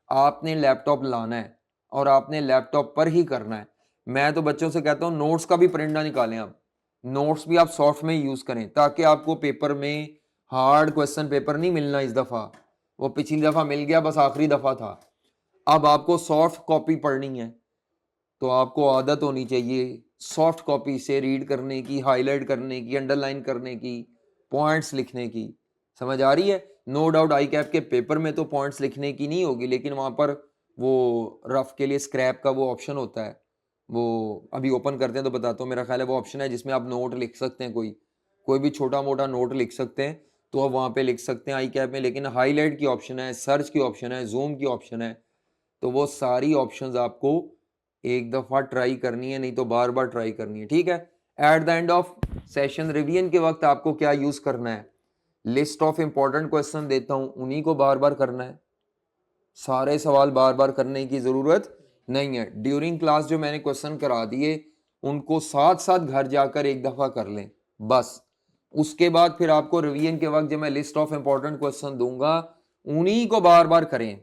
आपने लैपटॉप लाना है और आपने लैपटॉप पर ही करना है। मैं तो बच्चों से कहता हूँ नोट्स का भी प्रिंट ना निकालें, आप नोट्स भी आप सॉफ्ट में यूज करें, ताकि आपको पेपर में हार्ड क्वेश्चन पेपर नहीं मिलना इस दफा, वो पिछली दफा मिल गया, बस आखिरी दफा था। अब आपको सॉफ्ट कॉपी पढ़नी है, तो आपको आदत होनी चाहिए सॉफ्ट कॉपी से रीड करने की, हाईलाइट करने की, अंडरलाइन करने की, पॉइंट्स लिखने की। समझ आ रही है? नो डाउट आई कैप के पेपर में तो पॉइंट्स लिखने की नहीं होगी, लेकिन वहां पर वो रफ के लिए स्क्रैप का वो ऑप्शन होता है, वो अभी ओपन करते हैं तो बताता हूँ। मेरा ख्याल है वो ऑप्शन है जिसमें आप नोट लिख सकते हैं, कोई भी छोटा मोटा नोट लिख सकते हैं, तो आप वहाँ पे लिख सकते हैं आई कैप में। लेकिन हाईलाइट की ऑप्शन है, सर्च की ऑप्शन है, जूम की ऑप्शन है, तो वो सारी ऑप्शंस आपको एक दफ़ा ट्राई करनी है, नहीं तो बार बार ट्राई करनी है। ठीक है, at the end of session revision के वक्त आपको क्या यूज करना है, लिस्ट ऑफ इंपॉर्टेंट क्वेश्चन देता हूं, उन्हीं को बार बार करना है, सारे सवाल बार बार करने की जरूरत नहीं है। ड्यूरिंग क्लास जो मैंने क्वेश्चन करा दिए उनको साथ साथ घर जाकर एक दफा कर लें बस। उसके बाद फिर आपको रिवीजन के वक्त जब मैं लिस्ट ऑफ इंपॉर्टेंट क्वेश्चन दूंगा उन्हीं को बार बार करें।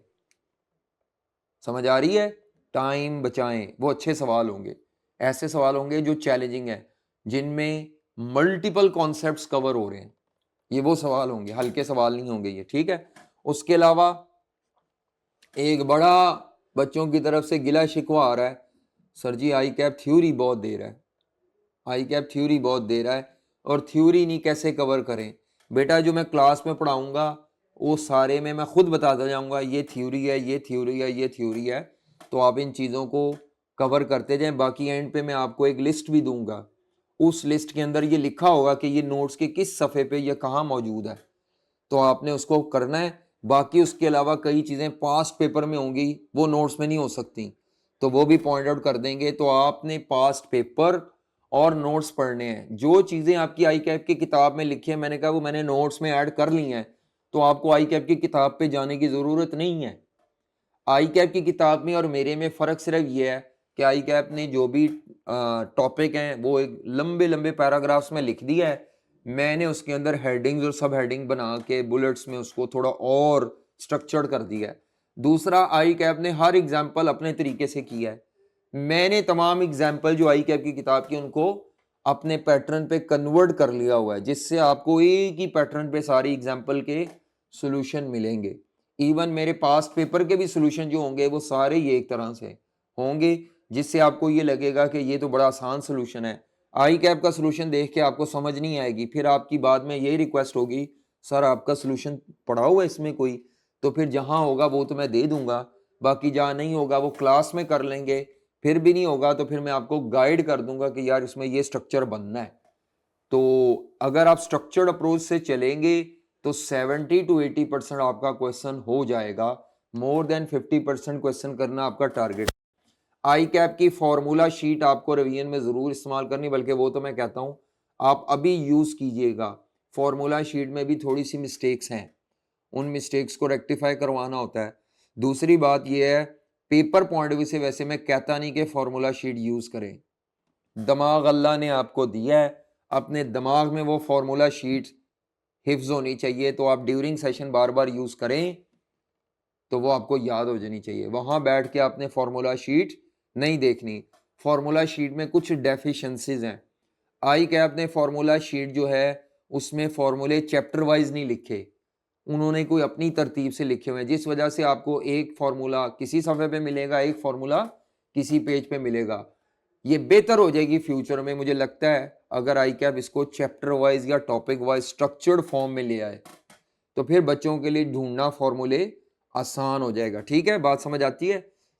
समझ आ रही है? टाइम बचाएं, वो अच्छे सवाल होंगे, ऐसे सवाल होंगे जो चैलेंजिंग है, जिनमें मल्टीपल कॉन्सेप्ट्स कवर हो रहे हैं, ये वो सवाल होंगे, हल्के सवाल नहीं होंगे ये, ठीक है। उसके अलावा एक बड़ा बच्चों की तरफ से गिला शिकवा आ रहा है, सर जी आई कैप थ्योरी बहुत दे रहा है, आई कैप थ्योरी बहुत दे रहा है, और थ्योरी नहीं कैसे कवर करें। बेटा जो मैं क्लास में पढ़ाऊंगा वो सारे में मैं खुद बताता जाऊंगा, ये थ्योरी है, ये थ्योरी है, ये थ्योरी है, तो आप इन चीज़ों को कवर करते जाएं। बाकी एंड पे मैं आपको एक लिस्ट भी दूंगा, उस लिस्ट के अंदर ये लिखा होगा कि ये नोट्स के किस सफ़े पे ये कहाँ मौजूद है, तो आपने उसको करना है। बाकी उसके अलावा कई चीज़ें पास्ट पेपर में होंगी, वो नोट्स में नहीं हो सकती, तो वो भी पॉइंट आउट कर देंगे। तो आपने पास्ट पेपर और नोट्स पढ़ने हैं। जो चीज़ें आपकी आई कैप की किताब में लिखी है, मैंने कहा वो मैंने नोट्स में ऐड कर ली हैं, तो आपको आई कैप की किताब पे जाने की ज़रूरत नहीं है। आई कैप की किताब में और मेरे में फ़र्क सिर्फ ये है कि आई कैप ने जो भी टॉपिक हैं वो एक लंबे लंबे पैराग्राफ्स में लिख दिया है, मैंने उसके अंदर हेडिंग्स और सब हेडिंग बना के बुलेट्स में उसको थोड़ा और स्ट्रक्चर्ड कर दिया है। दूसरा, आई कैप ने हर एग्जाम्पल अपने तरीके से किया है, मैंने तमाम एग्जाम्पल जो आई कैप की किताब की उनको अपने पैटर्न पे कन्वर्ट कर लिया हुआ है, जिससे आपको एक ही पैटर्न पे सारी एग्जाम्पल के सॉल्यूशन मिलेंगे। इवन मेरे पास पेपर के भी सॉल्यूशन जो होंगे वो सारे ये एक तरह से होंगे, जिससे आपको ये लगेगा कि ये तो बड़ा आसान सॉल्यूशन है। आई कैप का सॉल्यूशन देख के आपको समझ नहीं आएगी, फिर आपकी बाद में यही रिक्वेस्ट होगी, सर आपका सॉल्यूशन पढ़ा हुआ है इसमें कोई, तो फिर जहाँ होगा वो तो मैं दे दूंगा, बाकी जहाँ नहीं होगा वो क्लास में कर लेंगे, फिर भी नहीं होगा तो फिर मैं आपको गाइड कर दूंगा कि यार इसमें ये स्ट्रक्चर बनना है। तो अगर आप स्ट्रक्चर्ड अप्रोच से चलेंगे तो 70 to 80% आपका क्वेश्चन हो जाएगा, मोर देन 50% क्वेश्चन करना आपका टारगेट। आई कैप की फॉर्मूला शीट आपको रिवीजन में जरूर इस्तेमाल करनी, बल्कि वो तो मैं कहता हूं आप अभी यूज कीजिएगा। फॉर्मूला शीट में भी थोड़ी सी मिस्टेक्स हैं, उन मिस्टेक्स को रेक्टिफाई करवाना होता है। दूसरी बात यह है, पेपर पॉइंट ऑफ व्यू से वैसे मैं कहता नहीं कि फॉर्मूला शीट यूज करें, दिमाग अल्लाह ने आपको दिया है, अपने दिमाग में वो फॉर्मूला शीट हिफ्ज होनी चाहिए, तो आप ड्यूरिंग सेशन बार बार यूज करें तो वो आपको याद हो जानी चाहिए। वहां बैठ के आपने फॉर्मूला शीट नहीं देखनी, फॉर्मूला शीट में कुछ डेफिशिएंसीज हैं। आई कैप ने फॉर्मूला शीट जो है उसमें फॉर्मूले चैप्टर वाइज नहीं लिखे, उन्होंने कोई अपनी तरतीब से लिखे हुए हैं, जिस वजह से आपको एक फॉर्मूला किसी सफ़े पे मिलेगा, एक फॉर्मूला किसी पेज पे मिलेगा। ये बेहतर हो जाएगी फ्यूचर में, मुझे लगता है अगर आई कैप इसको चैप्टर वाइज या टॉपिक वाइज स्ट्रक्चर्ड फॉर्म में ले आए, तो फिर बच्चों के लिए ढूंढना फॉर्मूले आसान हो जाएगा। ठीक है, बात समझ आती है?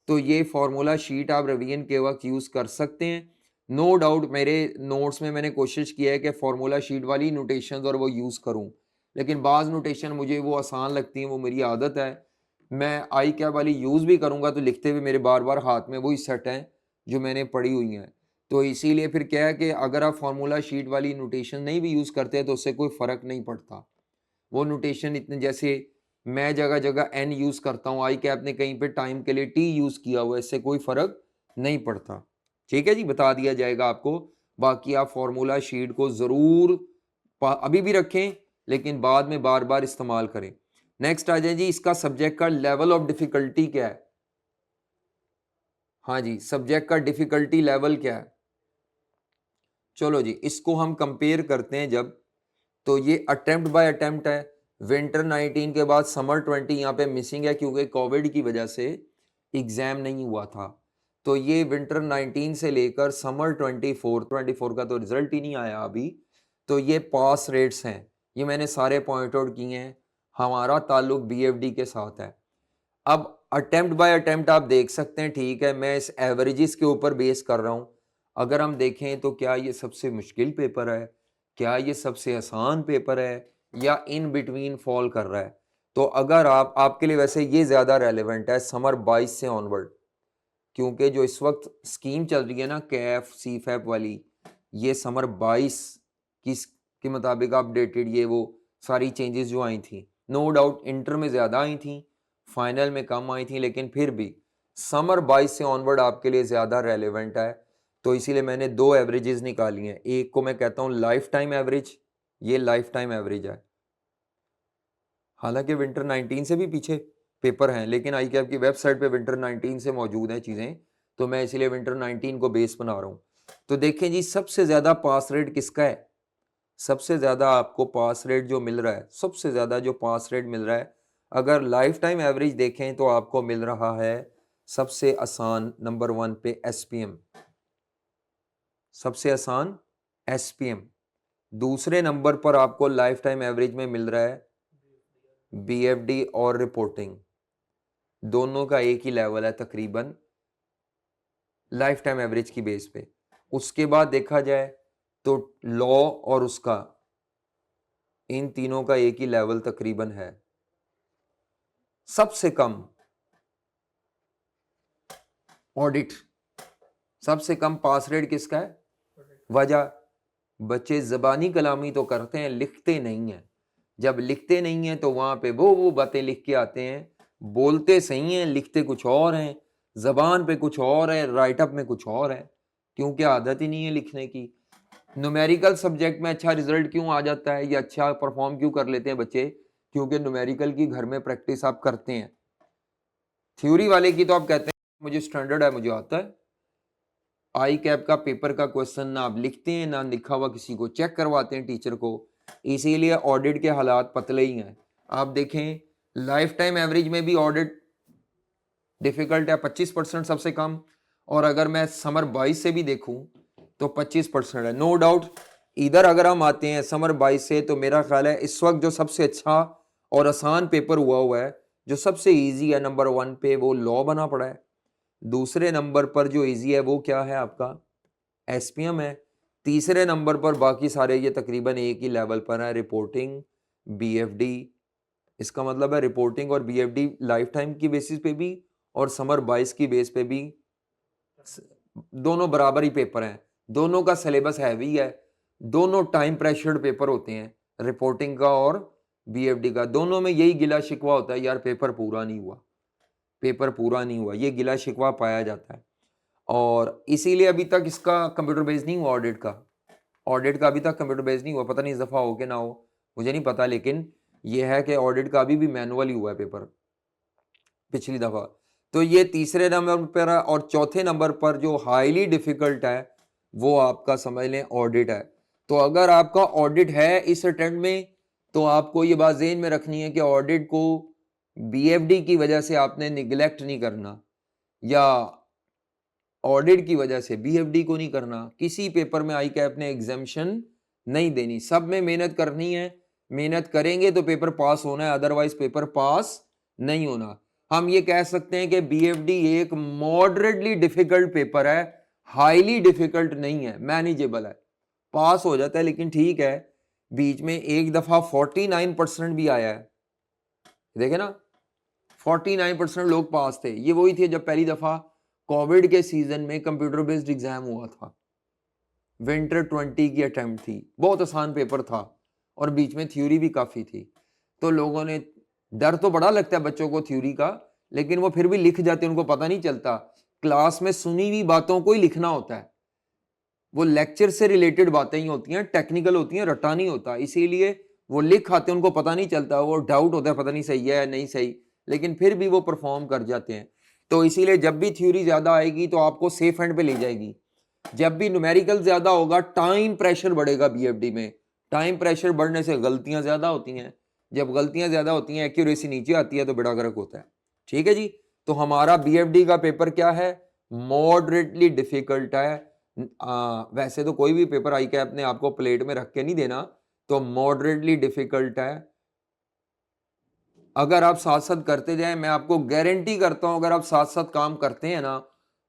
तो ये फॉर्मूला शीट आप रिवीजन के वक्त यूज़ कर सकते हैं। नो डाउट मेरे नोट्स में मैंने कोशिश किया है कि फॉर्मूला शीट वाली नोटेशंस और वो यूज़ करूं, लेकिन बाज़ नोटेशन मुझे वो आसान लगती हैं, वो मेरी आदत है। मैं आई कैप वाली यूज़ भी करूंगा तो लिखते हुए मेरे बार बार हाथ में वही सेट हैं जो मैंने पढ़ी हुई हैं। तो इसीलिए फिर क्या है कि अगर आप फार्मूला शीट वाली नोटेशन नहीं भी यूज़ करते हैं तो उससे कोई फ़र्क नहीं पड़ता। वो नोटेशन इतने, जैसे मैं जगह जगह एन यूज़ करता हूँ, आई कैप ने कहीं पे टाइम के लिए टी यूज़ किया हुआ है, इससे कोई फ़र्क नहीं पड़ता। ठीक है जी, बता दिया जाएगा आपको। बाकी आप फार्मूला शीट को ज़रूर अभी भी रखें, लेकिन बाद में बार बार इस्तेमाल करें। नेक्स्ट आ जाए जी, इसका सब्जेक्ट का लेवल ऑफ डिफ़िकल्टी क्या है? हाँ जी, सब्जेक्ट का डिफ़िकल्टी लेवल क्या है? चलो जी, इसको हम कंपेयर करते हैं जब, तो ये अटेम्प्ट बाय अटेम्प्ट है। विंटर 19 के बाद समर 20 यहाँ पे मिसिंग है क्योंकि कोविड की वजह से एग्जाम नहीं हुआ था। तो ये विंटर 19 से लेकर समर 24 का तो रिजल्ट ही नहीं आया अभी, तो ये पास रेट्स हैं, ये मैंने सारे पॉइंट आउट किए हैं। हमारा ताल्लुक बीएफडी के साथ है। अब अटेम्प्ट बाय अटेम्प्ट आप देख सकते हैं, ठीक है, मैं इस एवरेजेस के ऊपर बेस कर रहा हूँ। अगर हम देखें तो क्या ये सबसे मुश्किल पेपर है, क्या ये सबसे आसान पेपर है, या इन बिटवीन फॉल कर रहा है? तो अगर आपके लिए वैसे ये ज़्यादा रेलेवेंट है समर 22 से ऑनवर्ड, क्योंकि जो इस वक्त स्कीम चल रही है ना कैफ सी फैप वाली, ये समर 22 की के मुताबिक अपडेटेड ये वो सारी चेंजेस जो आई थी, नो डाउट इंटर में ज़्यादा आई थी, फाइनल में कम आई थी, लेकिन फिर भी समर 22 से ऑनवर्ड आपके लिए ज़्यादा रेलेवेंट है। तो इसीलिए मैंने दो एवरेजेस निकाली हैं, एक को मैं कहता हूँ लाइफ टाइम एवरेज, ये लाइफ टाइम एवरेज है। हालांकि विंटर 19 से भी पीछे पेपर हैं, लेकिन आई कैप की वेबसाइट पे विंटर 19 से मौजूद हैं चीज़ें, तो मैं इसलिए विंटर 19 को बेस बना रहा हूँ। तो देखें जी, सबसे ज़्यादा पास रेट किसका है? सबसे ज़्यादा आपको पास रेट जो मिल रहा है, सबसे ज़्यादा जो पास रेट मिल रहा है, अगर लाइफ टाइम एवरेज देखें तो आपको मिल रहा है सबसे आसान नंबर 1 पे SPM, सबसे आसान SPM। दूसरे नंबर पर आपको लाइफ टाइम एवरेज में मिल रहा है BFD और रिपोर्टिंग, दोनों का एक ही लेवल है तकरीबन लाइफ टाइम एवरेज की बेस पे। उसके बाद देखा जाए तो लॉ और उसका, इन तीनों का एक ही लेवल तकरीबन है। सबसे कम ऑडिट, सबसे कम पास रेट किसका है? वजह, बच्चे जबानी कलामी तो करते हैं, लिखते नहीं हैं। जब लिखते नहीं हैं तो वहां पे वो बातें लिख के आते हैं, बोलते सही हैं, लिखते कुछ और हैं, जबान पे कुछ और है, राइटअप में कुछ और है, क्योंकि आदत ही नहीं है लिखने की। न्यूमेरिकल सब्जेक्ट में अच्छा रिजल्ट क्यों आ जाता है या अच्छा परफॉर्म क्यों कर लेते हैं बच्चे? क्योंकि न्यूमेरिकल की घर में प्रैक्टिस आप करते हैं। थ्योरी वाले की तो आप कहते हैं मुझे स्टैंडर्ड है, मुझे आता है। आई कैप का पेपर का क्वेश्चन ना आप लिखते हैं ना लिखा हुआ किसी को चेक करवाते हैं टीचर को, इसीलिए ऑडिट के हालात पतले ही हैं। आप देखें लाइफ टाइम एवरेज में भी ऑडिट डिफिकल्ट है, 25% सबसे कम, और अगर मैं समर 22 से भी देखूं तो 25% है। नो डाउट इधर अगर हम आते हैं समर 22 से, तो मेरा ख्याल है इस वक्त जो सबसे अच्छा और आसान पेपर हुआ है, जो सबसे इजी है नंबर 1 पे, वो लॉ बना पड़ा है। दूसरे नंबर पर जो इजी है वो क्या है आपका? SPM है। तीसरे नंबर पर बाकी सारे ये तकरीबन एक ही लेवल पर है, रिपोर्टिंग, BFD। इसका मतलब है रिपोर्टिंग और BFD लाइफ टाइम की बेसिस पे भी और समर 22 की बेस पे भी दोनों बराबर ही पेपर हैं। दोनों का सिलेबस हैवी है, दोनों टाइम प्रेशर्ड पेपर होते हैं, रिपोर्टिंग का और BFD का। दोनों में यही गिला शिकवा होता है, यार पेपर पूरा नहीं हुआ, पेपर पूरा नहीं हुआ, ये गिला शिकवा पाया जाता है। और इसीलिए अभी तक इसका कंप्यूटर बेस नहीं हुआ, ऑडिट का अभी तक कंप्यूटर बेस नहीं हुआ। पता नहीं इस दफ़ा हो कि ना हो, मुझे नहीं पता, लेकिन यह है कि ऑडिट का अभी भी मैनुअल ही हुआ है पेपर पिछली दफ़ा। तो ये तीसरे नंबर पर है, और चौथे नंबर पर जो हाईली डिफ़िकल्ट है वो आपका समझ लें ऑडिट है। तो अगर आपका ऑडिट है इस अटेम्प्ट में, तो आपको ये बात ज़हन में रखनी है कि ऑडिट को BFD की वजह से आपने निगलेक्ट नहीं करना, या ऑडिट की वजह से BFD को नहीं करना। किसी पेपर में आई कैप ने एग्जामिशन नहीं देनी, सब में मेहनत करनी है। मेहनत करेंगे तो पेपर पास होना है, अदरवाइज पेपर पास नहीं होना। हम ये कह सकते हैं कि BFD एक मॉडरेटली डिफिकल्ट पेपर है, हाईली डिफिकल्ट नहीं है, मैनेजेबल है, पास हो जाता है। लेकिन ठीक है, बीच में एक दफा 49% भी आया है, देखे ना, 49% लोग पास थे। ये वही थे जब पहली दफा कोविड के सीजन में कंप्यूटर बेस्ड एग्जाम हुआ था, विंटर 20 की अटेम्प्ट थी, बहुत आसान पेपर था और बीच में थ्योरी भी काफी थी। तो लोगों ने, डर तो बड़ा लगता है बच्चों को थ्योरी का, लेकिन वो फिर भी लिख जाते हैं, उनको पता नहीं चलता। क्लास में सुनी हुई बातों को ही लिखना होता है, वो लेक्चर से रिलेटेड बातें ही होती हैं, टेक्निकल होती हैं, रटा नहीं होता, इसीलिए वो लिख आते हैं, उनको पता नहीं चलता, वो डाउट होता है पता नहीं सही है नहीं सही, लेकिन फिर भी वो परफॉर्म कर जाते हैं। तो इसीलिए जब भी थ्योरी ज्यादा आएगी तो आपको सेफ हैंड पे ले जाएगी। जब भी न्यूमेरिकल ज्यादा होगा, टाइम प्रेशर बढ़ेगा BFD में, टाइम प्रेशर बढ़ने से गलतियां ज्यादा होती हैं, जब गलतियां ज्यादा होती हैं एक्यूरेसी नीचे आती है तो बड़ा गर्क होता है। ठीक है जी, तो हमारा BFD का पेपर क्या है? मॉडरेटली डिफिकल्ट है। वैसे तो कोई भी पेपर आई कैप ने आपको प्लेट में रख के नहीं देना, तो मॉडरेटली डिफिकल्ट है। अगर आप साथ साथ करते जाएं, मैं आपको गारंटी करता हूं, अगर आप साथ साथ काम करते हैं ना,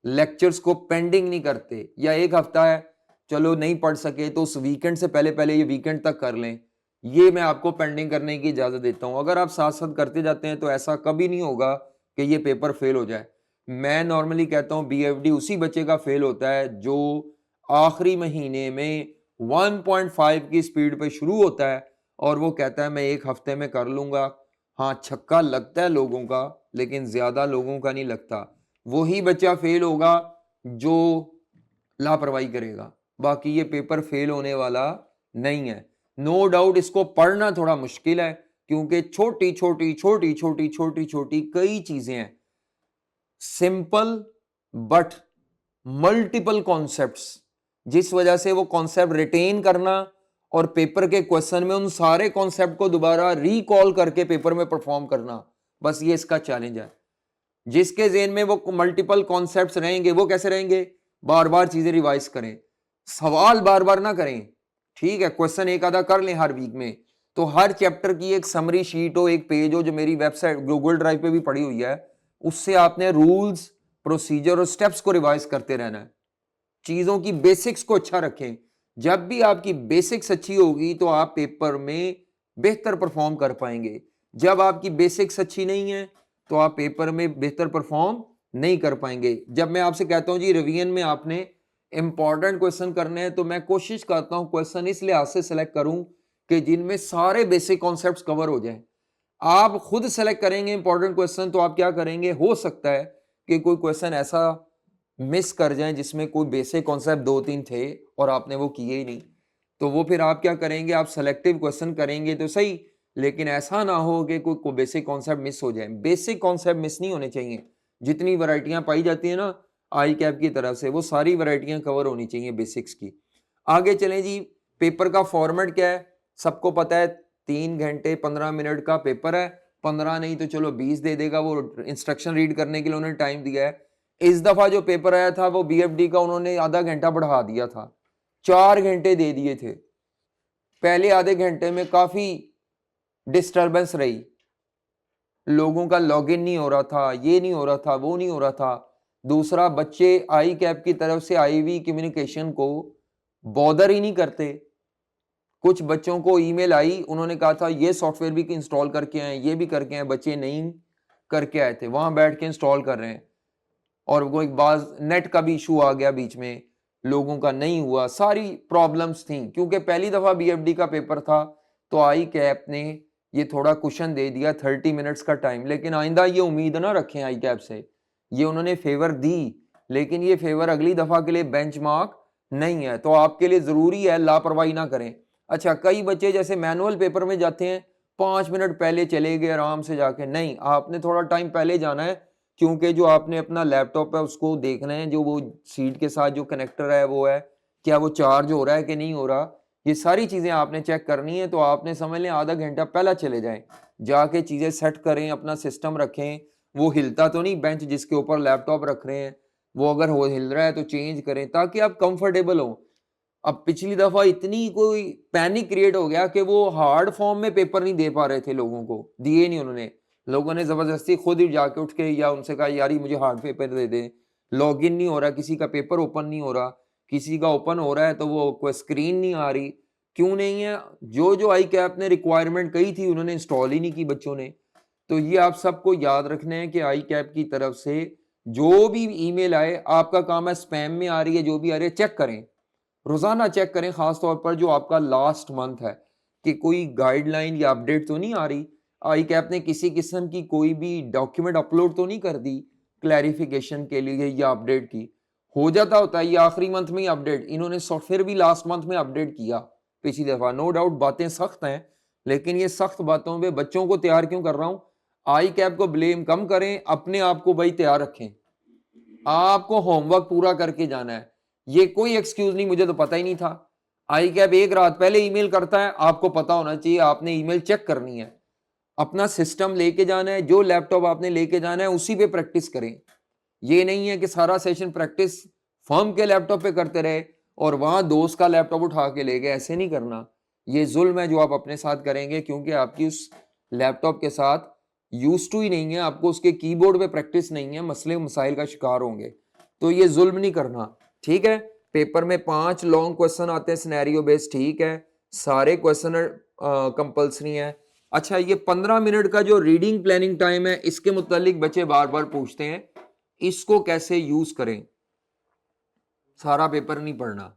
लेक्चर्स को पेंडिंग नहीं करते, या एक हफ्ता है चलो नहीं पढ़ सके तो उस वीकेंड से पहले पहले ये वीकेंड तक कर लें, ये मैं आपको पेंडिंग करने की इजाजत देता हूं। अगर आप साथ साथ करते जाते हैं तो ऐसा कभी नहीं होगा कि ये पेपर फेल हो जाए। मैं नॉर्मली कहता हूं BFD उसी बच्चे का फेल होता है जो आखिरी महीने में 1.5 की स्पीड पे शुरू होता है और वो कहता है मैं एक हफ्ते में कर लूंगा। हाँ, छक्का लगता है लोगों का, लेकिन ज्यादा लोगों का नहीं लगता। वही बच्चा फेल होगा जो लापरवाही करेगा, बाकी ये पेपर फेल होने वाला नहीं है। नो डाउट इसको पढ़ना थोड़ा मुश्किल है, क्योंकि छोटी छोटी छोटी छोटी छोटी छोटी कई चीजें हैं, सिंपल बट मल्टीपल कॉन्सेप्ट्स, जिस वजह से वो कॉन्सेप्ट रिटेन करना और पेपर के क्वेश्चन में उन सारे कॉन्सेप्ट को दोबारा रिकॉल करके पेपर में परफॉर्म करना, बस ये इसका चैलेंज है। जिसके ज़हन में वो मल्टीपल कॉन्सेप्ट्स रहेंगे, वो कैसे रहेंगे, बार बार चीजें रिवाइज करें, सवाल बार बार ना करें, ठीक है, क्वेश्चन एक आधा कर लें हर वीक में। तो हर चैप्टर की एक समरी शीट हो, एक पेज हो, जो मेरी वेबसाइट गूगल ड्राइव पे भी पड़ी हुई है, उससे आपने रूल्स, प्रोसीजर और स्टेप्स को रिवाइज करते रहना है। चीजों की बेसिक्स को अच्छा रखें। जब भी आपकी बेसिक्स अच्छी होगी तो आप पेपर में बेहतर परफॉर्म कर पाएंगे। जब आपकी बेसिक्स अच्छी नहीं है तो आप पेपर में बेहतर परफॉर्म नहीं कर पाएंगे। जब मैं आपसे कहता हूं जी रिवीजन में आपने इंपॉर्टेंट क्वेश्चन करने हैं, तो मैं कोशिश करता हूं क्वेश्चन इस लिहाज से सिलेक्ट करूं कि जिनमें सारे बेसिक कॉन्सेप्ट्स कवर हो जाएं। आप खुद सेलेक्ट करेंगे इंपॉर्टेंट क्वेश्चन तो आप क्या करेंगे, हो सकता है कि कोई क्वेश्चन ऐसा मिस कर जाए जिसमें कोई बेसिक कॉन्सेप्ट 2-3 थे और आपने वो किए ही नहीं, तो वो फिर आप क्या करेंगे, आप सेलेक्टिव क्वेश्चन करेंगे तो सही, लेकिन ऐसा ना हो कि कोई बेसिक कॉन्सेप्ट मिस हो जाए। बेसिक कॉन्सेप्ट मिस नहीं होने चाहिए। जितनी वैरायटियां पाई जाती है ना आई कैप की तरफ से, वो सारी वैरायटियां कवर होनी चाहिए बेसिक्स की। आगे चलें जी, पेपर का फॉर्मेट क्या है, सबको पता है 3 घंटे 15 मिनट का पेपर है, 15 नहीं तो चलो 20 दे देगा, वो इंस्ट्रक्शन रीड करने के लिए उन्होंने टाइम दिया है। इस दफा जो पेपर आया था वो बीएफडी का उन्होंने आधा घंटा बढ़ा दिया था, 4 घंटे दे दिए थे। पहले आधे घंटे में काफी डिस्टरबेंस रही, लोगों का लॉगिन नहीं हो रहा था, ये नहीं हो रहा था, वो नहीं हो रहा था। दूसरा, बच्चे आई कैप की तरफ से आई हुई कम्युनिकेशन को बॉदर ही नहीं करते। कुछ बच्चों को ईमेल आई, उन्होंने कहा था ये सॉफ्टवेयर भी इंस्टॉल करके आए, ये भी करके आए, बच्चे नहीं करके आए थे, वहां बैठ के इंस्टॉल कर रहे हैं। और वो एक बाज नेट का भी इशू आ गया बीच में, लोगों का नहीं हुआ, सारी प्रॉब्लम्स थी। क्योंकि पहली दफा बीएफडी का पेपर था तो आई कैप ने ये थोड़ा कुशन दे दिया 30 मिनट्स का टाइम। लेकिन आइंदा ये उम्मीद ना रखें आई कैप से, ये उन्होंने फेवर दी, लेकिन ये फेवर अगली दफा के लिए बेंचमार्क नहीं है। तो आपके लिए जरूरी है लापरवाही ना करें। अच्छा, कई बच्चे जैसे मैनुअल पेपर में जाते हैं, 5 मिनट पहले चले गए आराम से जाके, नहीं, आपने थोड़ा टाइम पहले जाना है, क्योंकि जो आपने अपना लैपटॉप है उसको देखना है, जो वो सीट के साथ जो कनेक्टर है वो है, क्या वो चार्ज हो रहा है कि नहीं हो रहा, ये सारी चीजें आपने चेक करनी है। तो आपने समझ लें आधा घंटा पहला चले जाएं, जाके चीजें सेट करें, अपना सिस्टम रखें, वो हिलता तो नहीं, बेंच जिसके ऊपर लैपटॉप रख रहे हैं वो अगर हो हिल रहा है तो चेंज करें ताकि आप कंफर्टेबल हो। अब पिछली दफा इतनी कोई पैनिक क्रिएट हो गया कि वो हार्ड फॉर्म में पेपर नहीं दे पा रहे थे, लोगों को दिए नहीं उन्होंने, लोगों ने जबरदस्ती खुद ही जाके उठ के या उनसे कहा यार मुझे हार्ड पेपर दे दे। लॉगिन नहीं हो रहा, किसी का पेपर ओपन नहीं हो रहा, किसी का ओपन हो रहा है तो वो कोई स्क्रीन नहीं आ रही। क्यों नहीं है, जो जो आई कैप ने रिक्वायरमेंट कही थी उन्होंने इंस्टॉल ही नहीं की बच्चों ने। तो ये आप सबको याद रखना है कि आई कैप की तरफ से जो भी ईमेल आए, आपका काम है स्पैम में आ रही है, जो भी आ रही है चेक करें, रोजाना चेक करें, खासतौर पर जो आपका लास्ट मंथ है कि कोई गाइडलाइन या अपडेट तो नहीं आ रही, आई कैप ने किसी किस्म की कोई भी डॉक्यूमेंट अपलोड तो नहीं कर दी क्लैरिफिकेशन के लिए या अपडेट की। हो जाता होता है ये आखिरी मंथ में ही अपडेट, इन्होंने सॉफ्टवेयर भी लास्ट मंथ में अपडेट किया पिछली दफा। नो डाउट बातें सख्त हैं, लेकिन ये सख्त बातों पे बच्चों को तैयार क्यों कर रहा हूं, आई कैप को ब्लेम कम करें, अपने आप को भाई तैयार रखें, आपको होमवर्क पूरा करके जाना है। ये कोई एक्सक्यूज नहीं मुझे तो पता ही नहीं था, आई कैप एक रात पहले ईमेल करता है, आपको पता होना चाहिए, आपने ईमेल चेक करनी है, अपना सिस्टम लेके जाना है, जो लैपटॉप आपने लेके जाना है उसी पे प्रैक्टिस करें। ये नहीं है कि सारा सेशन प्रैक्टिस फर्म के लैपटॉप पे करते रहे और वहां दोस्त का लैपटॉप उठा के ले गए, ऐसे नहीं करना। ये जुल्म है जो आप अपने साथ करेंगे, क्योंकि आपकी उस लैपटॉप के साथ यूज टू ही नहीं है, आपको उसके कीबोर्ड पे प्रैक्टिस नहीं है, मसले मसाइल का शिकार होंगे। तो ये जुल्म नहीं करना, ठीक है। पेपर में 5 लॉन्ग क्वेश्चन आते हैं सिनेरियो बेस्ड, ठीक है, सारे क्वेश्चन कंपल्सरी हैं। अच्छा, ये 15 मिनट का जो रीडिंग प्लानिंग टाइम है, इसके मुतालिक बच्चे बार बार पूछते हैं, इसको कैसे यूज करें। सारा पेपर नहीं पढ़ना,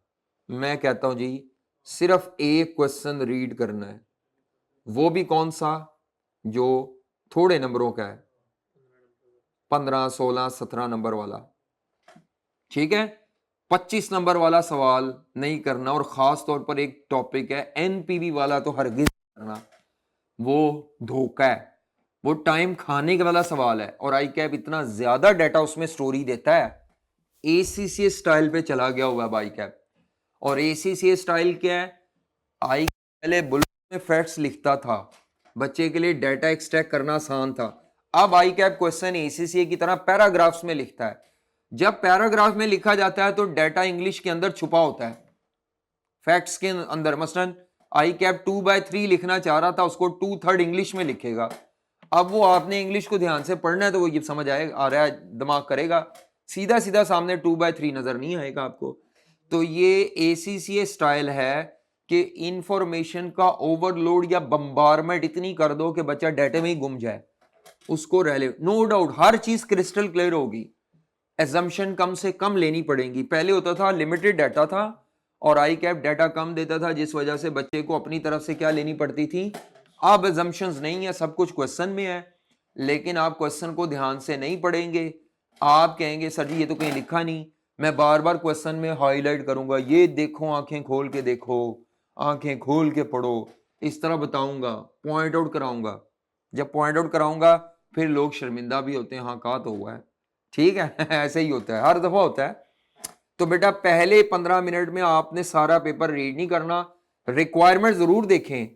मैं कहता हूं जी सिर्फ एक क्वेश्चन रीड करना है, वो भी कौन सा, जो थोड़े नंबरों का है, 15, 16, 17 नंबर वाला, ठीक है। 25 नंबर वाला सवाल नहीं करना, और खास तौर पर एक टॉपिक है एनपीवी वाला तो हरगिज करना। वो धोखा है, वो टाइम खाने के वाला सवाल है। और आई कैप इतना ज्यादा डाटा उसमें स्टोरी देता है, एसीसीए स्टाइल पे चला गया हुआ है आई कैप। और एसीसीए स्टाइल क्या है, आई पहले बुलेट में फैक्ट्स लिखता था, बच्चे के लिए डाटा एक्सट्रैक्ट करना आसान था। अब आई कैप क्वेश्चन एसीसीए की तरह पैराग्राफ्स में लिखता है। जब पैराग्राफ में लिखा जाता है तो डाटा इंग्लिश के अंदर छुपा होता है, फैक्ट्स के अंदर। मसलन आई कैप 2/3 लिखना चाह रहा था, उसको 2/3 इंग्लिश में लिखेगा। अब वो आपने इंग्लिश को ध्यान से पढ़ना है तो वो ये समझ आएगा, आ रहा है, दिमाग करेगा, सीधा सीधा सामने 2/3 नजर नहीं आएगा आपको। तो ये एसीसीए स्टाइल है कि इंफॉर्मेशन का ओवरलोड या बम्बारमेंट इतनी कर दो कि बच्चा डाटा में ही गुम जाए, उसको रेलेवेंट, नो डाउट हर चीज क्रिस्टल क्लियर होगी, एजम्पशन कम से कम लेनी पड़ेगी। पहले होता था लिमिटेड डाटा था और आई कैप डाटा कम देता था, जिस वजह से बच्चे को अपनी तरफ से क्या लेनी पड़ती थी। अब एजम्पशंस नहीं है, सब कुछ क्वेश्चन में है, लेकिन आप क्वेश्चन को ध्यान से नहीं पढ़ेंगे। आप कहेंगे सर जी ये तो कहीं लिखा नहीं, मैं बार बार क्वेश्चन में हाईलाइट करूंगा, ये देखो, आंखें खोल के देखो, आंखें खोल के पढ़ो, इस तरह बताऊंगा, पॉइंट आउट कराऊंगा। जब पॉइंट आउट कराऊंगा फिर लोग शर्मिंदा भी होते हैं, हाँ कहा तो हुआ है, ठीक है ऐसे ही होता है, हर दफा होता है। तो बेटा पहले 15 मिनट में आपने सारा पेपर रीड नहीं करना, रिक्वायरमेंट जरूर देखें